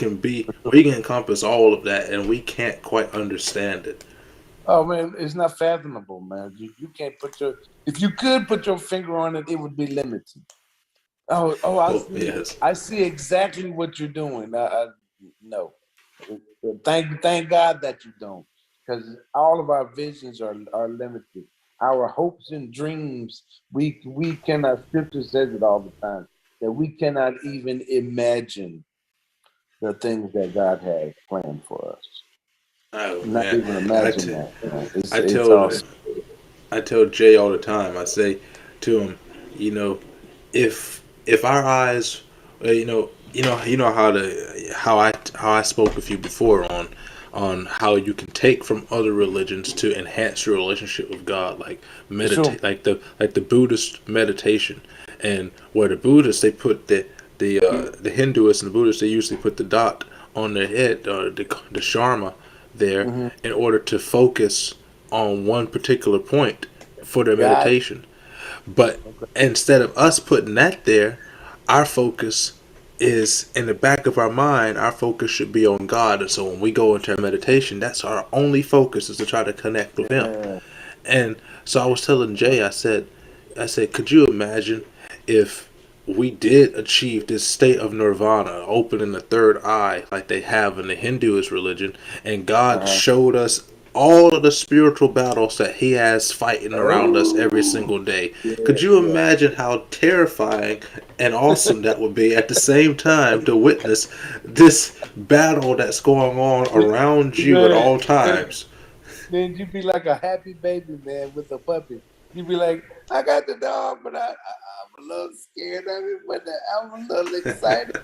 he can encompass all of that, and we can't quite understand it. Oh man, it's not fathomable, man. You can't put your if you could put your finger on it, it would be limited. Oh, Oh yes, I see exactly what you're doing. No, thank God that you don't, because all of our visions are limited. Our hopes and dreams, we cannot. Scripture says it all the time that we cannot even imagine the things that God has planned for us. oh Not man, even I, imagine t- that. Man. I It's tell awesome. I tell Jay all the time. I say to him, you know, if our eyes, you know how I spoke with you before on how you can take from other religions to enhance your relationship with God, like For sure. meditate, like the Buddhist meditation, and where the Buddhists they put the Hinduists and the Buddhists they usually put the dot on their head or the Sharma there Hmm. in order to focus on one particular point for their God. meditation. But Okay. instead of us putting that there, our focus is in the back of our mind. Our focus should be on God. And so when we go into our meditation, that's our only focus is to try to connect with Him. Yeah. And so I was telling Jay, I said, could you imagine if we did achieve this state of nirvana, opening the third eye like they have in the Hinduist religion, and God Uh-huh. showed us all of the spiritual battles that He has fighting around us every Oh, single day? yeah, Could you yeah. imagine how terrifying and awesome that would be at the same time to witness this battle that's going on around you at Right. all times? Then you'd be like a happy baby, man, with a puppy. You'd be like, I got the dog, but I'm a little scared of it, but I'm a little excited.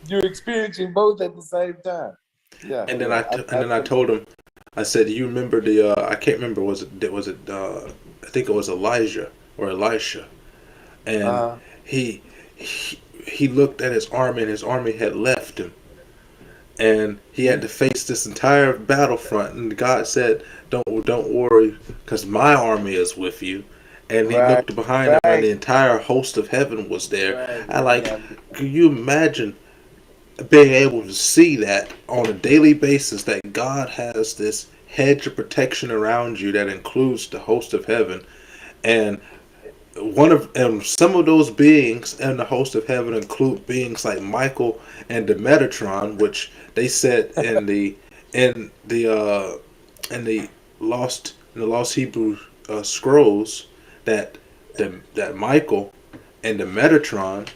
You're experiencing both at the same time. Yeah, And then yeah. I told him, I said, "You remember the? I can't remember. Was it? I think it was Elijah or Elisha." And uh, he he looked at his army, and his army had left him, and he had to face this entire battlefront. And God said, don't worry, because my army is with you." And he right, looked behind him, and right, the entire host of heaven was there. right. I Yeah, like, can you imagine being able to see that on a daily basis that God has this hedge of protection around you that includes the host of heaven, and some of those beings in the host of heaven include beings like Michael and the Metatron, which they said in the in the lost Hebrew scrolls that that Michael and the Metatron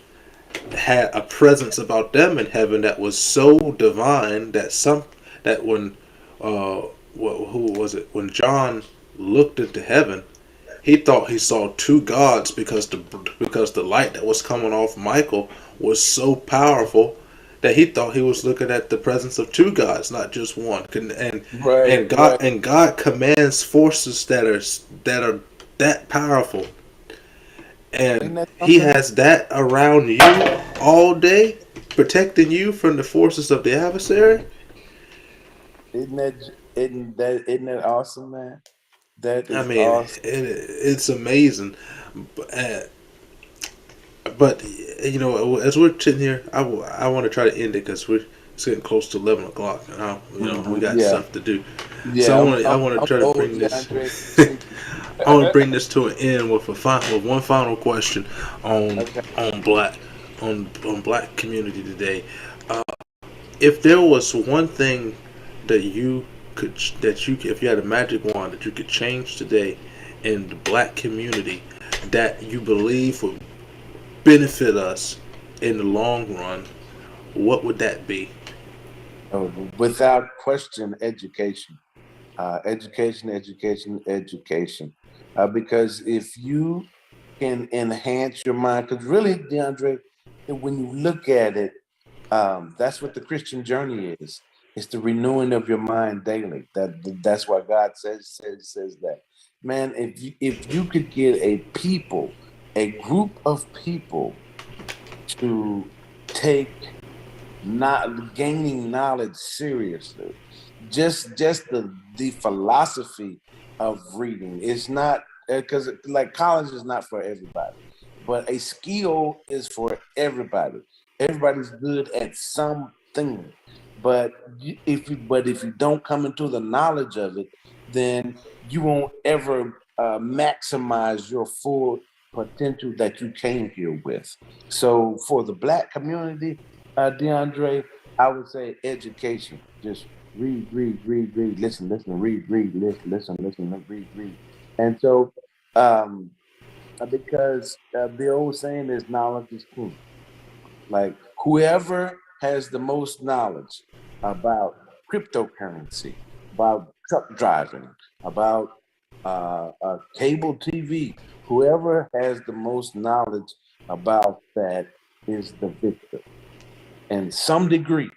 had a presence about them in heaven that was so divine that when who was it when John looked into heaven, he thought he saw two gods because the light that was coming off Michael was so powerful that he thought he was looking at the presence of two gods, not just one. right, right. And God commands forces that are that powerful, and Ain't that He something? has that around you all day, protecting you from the forces of the adversary. Isn't that awesome, man? That I is mean, awesome. it's amazing. Uh, But you know, as we're sitting here, I want to try to end it because it's getting close to 11 o'clock, and we got Yeah, stuff to do. yeah. So I I'm want to I'm try to old, bring this. DeAndre. Thank you. I want to bring this to an end with with one final question on Okay. on black on black community today. Uh, if there was one thing that if you had a magic wand that you could change today in the black community that you believe would benefit us in the long run, what would that be? Without question, education. Education, education, education. Because if you can enhance your mind, because really, DeAndre, when you look at it, that's what the Christian journey is. It's the renewing of your mind daily. That's why God says that. Man, if you could get a group of people to take not gaining knowledge seriously, just the philosophy of reading. It's not because like college is not for everybody, but a skill is for everybody. Everybody's good at something, but if you don't come into the knowledge of it, then you won't ever maximize your full potential that you came here with. So for the black community, DeAndre, I would say education. Just read, read, read, read, listen, listen, read, read, listen, read, read. And so, um, because the old saying is knowledge is king. Like whoever has the most knowledge about cryptocurrency, about truck driving, about cable TV, whoever has the most knowledge about that is the victor. In some degree,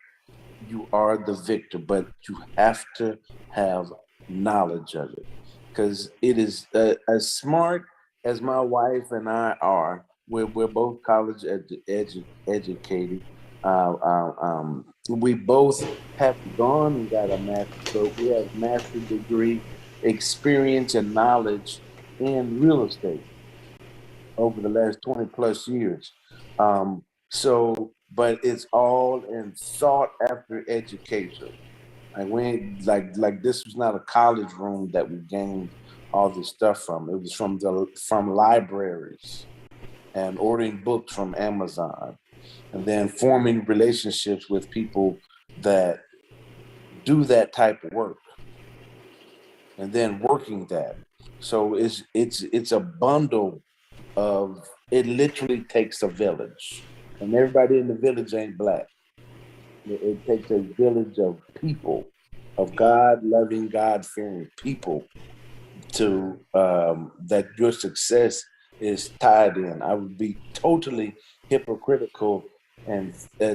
you are the victor, but you have to have knowledge of it because it is as smart as my wife and I are. We're both college educated. We both have gone and got a master, so we have master degree experience and knowledge in real estate over the last 20 plus years. But it's all in sought after education. And like this was not a college room that we gained all this stuff from. It was from libraries and ordering books from Amazon, and then forming relationships with people that do that type of work, and then working that. So it's a bundle of it literally takes a village. And everybody in the village ain't black. It takes a village of people, of God loving, God fearing people to that your success is tied in. I would be totally hypocritical and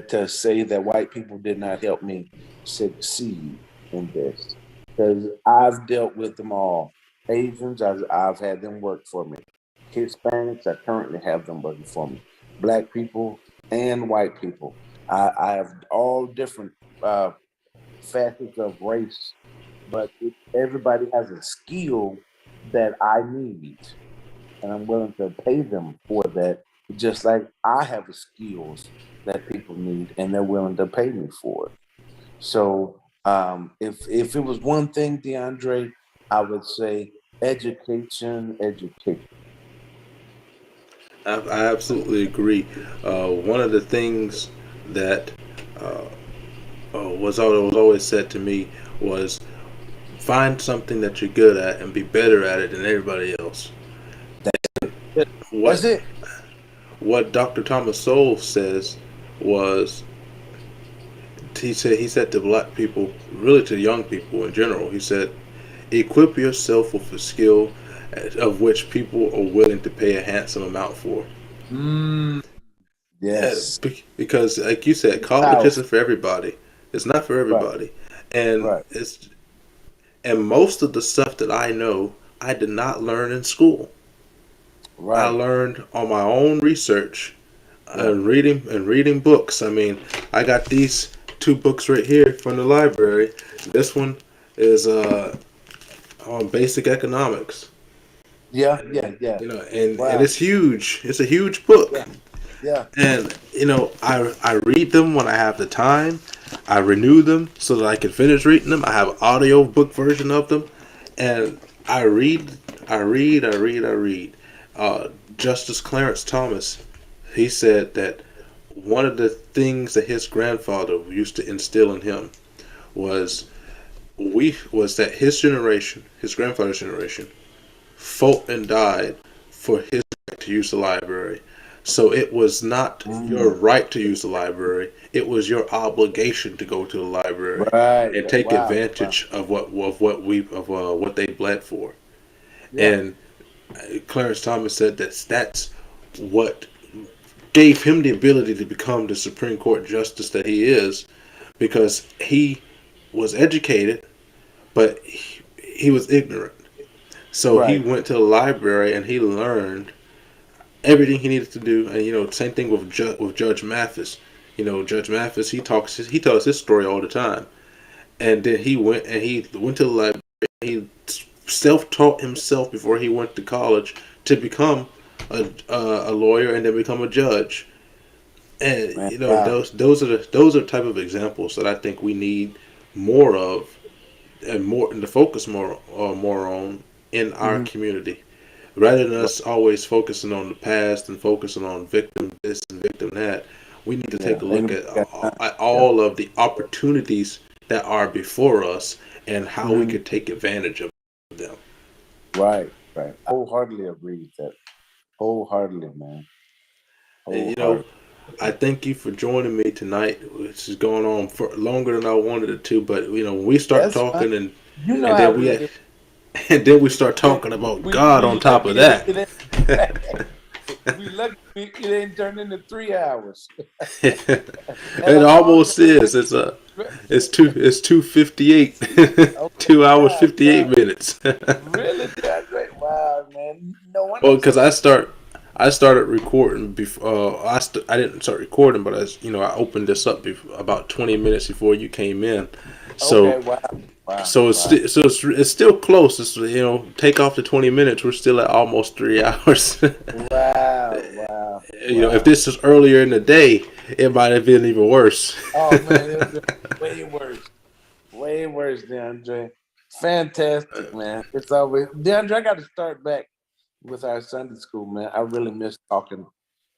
to say that white people did not help me succeed in this because I've dealt with them all. Asians, I've had them work for me. Hispanics, I currently have them working for me. Black people and white people. I have all different facets of race, but everybody has a skill that I need, and I'm willing to pay them for that. Just like I have the skills that people need, and they're willing to pay me for it. So, if it was one thing, DeAndre, I would say education, education. I absolutely agree. One of the things that uh, was always said to me was find something that you're good at and be better at it than everybody else. That's What it. what Dr. Thomas Sowell says was he said to black people, really to young people in general, he said, equip yourself with a skill of which people are willing to pay a handsome amount for. Mm, yes. Because, like you said, college isn't Powerful. for everybody. It's not for Right. everybody, and Right. most of the stuff that I know, I did not learn in school. I Right. learned on my own research Yeah. and reading books. I mean, I got these two books right here from the library. This one is on basic economics. Yeah. Yeah. Yeah. And Wow. it's huge. It's a huge book. Yeah. Yeah. And I read them when I have the time, I renew them so that I can finish reading them. I have an audio book version of them, and I read, I read. Justice Clarence Thomas, he said that one of the things that his grandfather used to instill in him was was that his generation, his grandfather's generation, fought and died for his right to use the library. So it was not your Mm, right to use the library; it was your obligation to go to the library right. and take Wow. Wow. advantage of what they bled for. Yeah. And Clarence Thomas said that's what gave him the ability to become the Supreme Court justice that he is, because he was educated, but he was ignorant. So he Right. went to the library and he learned everything he needed to do. And same thing with Judge Mathis. Judge Mathis, he tells his story all the time. And then he went to the library. He self-taught himself before he went to college to become a lawyer and then become a judge. And Man. Wow. those are the type of examples that I think we need more of, and to focus more on in our Hmm. community, rather than us always focusing on the past and focusing on victim this and victim that. We need to Yeah. take a look Anybody at, got time? at Yeah. all of the opportunities that are before us and how we Hmm. could take advantage of them. Right. Right. I wholeheartedly agree with that. Wholeheartedly, man. And, Wholeheartedly. I thank you for joining me tonight. This is going on for longer than I wanted it to, but when we start That's fine. talking You know and how then we we do. and then we start talking about God We on top lucky of it, that. it we lucky it ain't turned into 3 hours. And It I'm already almost is. It's 2:58. okay. 2 hours God, 58 minutes. really, DeAndre? Wow, man. No wonder Well, I'm so because I started recording before. I didn't start recording, but I opened this up about 20 minutes before you came in. okay. So Wow, wow, so wow, it's still close. Take off the 20 minutes. We're still at almost 3 hours. wow, wow, If wow. this was earlier in the day, it might have been even worse. Oh man, it'll be way worse. Way worse, DeAndre. Fantastic, man. It's always DeAndre. I got to start back with our Sunday school, man. I really miss talking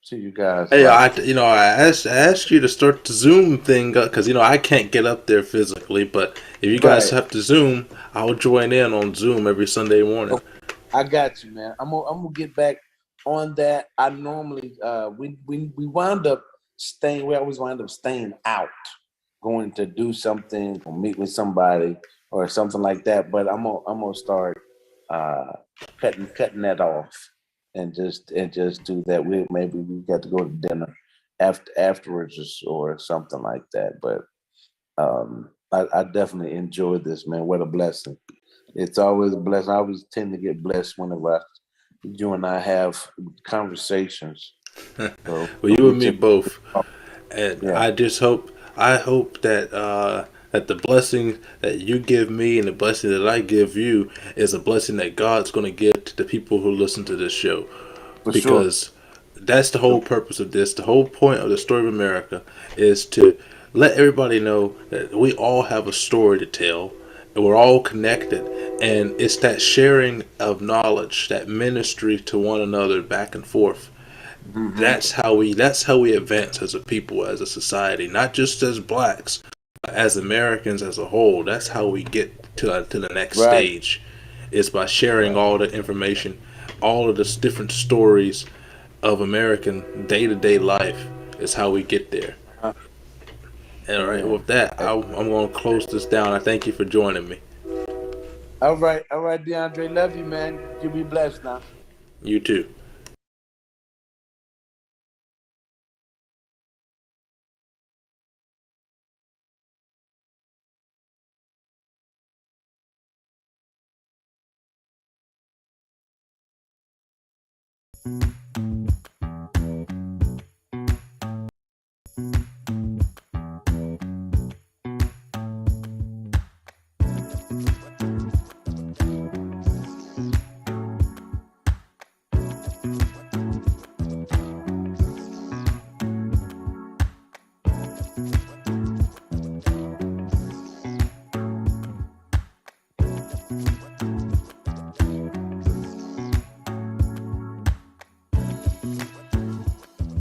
to you guys. Hey, Like, I asked you to start the Zoom thing because I can't get up there physically. But if you guys right? have to Zoom, I'll join in on Zoom every Sunday morning. Okay, I got you, man. I'm gonna get back on that. I normally we wound up staying. We always wind up staying out, going to do something or meet with somebody or something like that. But I'm gonna start uh cutting that off and just do that. Maybe we got to go to dinner afterwards or something like that. But I definitely enjoyed this, man. What a blessing. It's always a blessing. I always tend to get blessed whenever you and I have conversations. So Well, you we and me just, both. And yeah, I hope that the blessing that you give me and the blessing that I give you is a blessing that God's going to give to the people who listen to this show, for sure. because that's the whole purpose of this. The whole point of the story of America is to let everybody know that we all have a story to tell and we're all connected, and it's that sharing of knowledge, that ministry to one another back and forth. Hmm. That's how we advance as a people, as a society, not just as blacks, but as Americans as a whole. That's how we get to the next Right, stage, is by sharing right. all the information, all of the different stories of American day-to-day life is how we get there. Uh, And all right, Amen. with that, I'm going to close this down. I thank you for joining me. All right, DeAndre. Love you, man. You be blessed now. You too.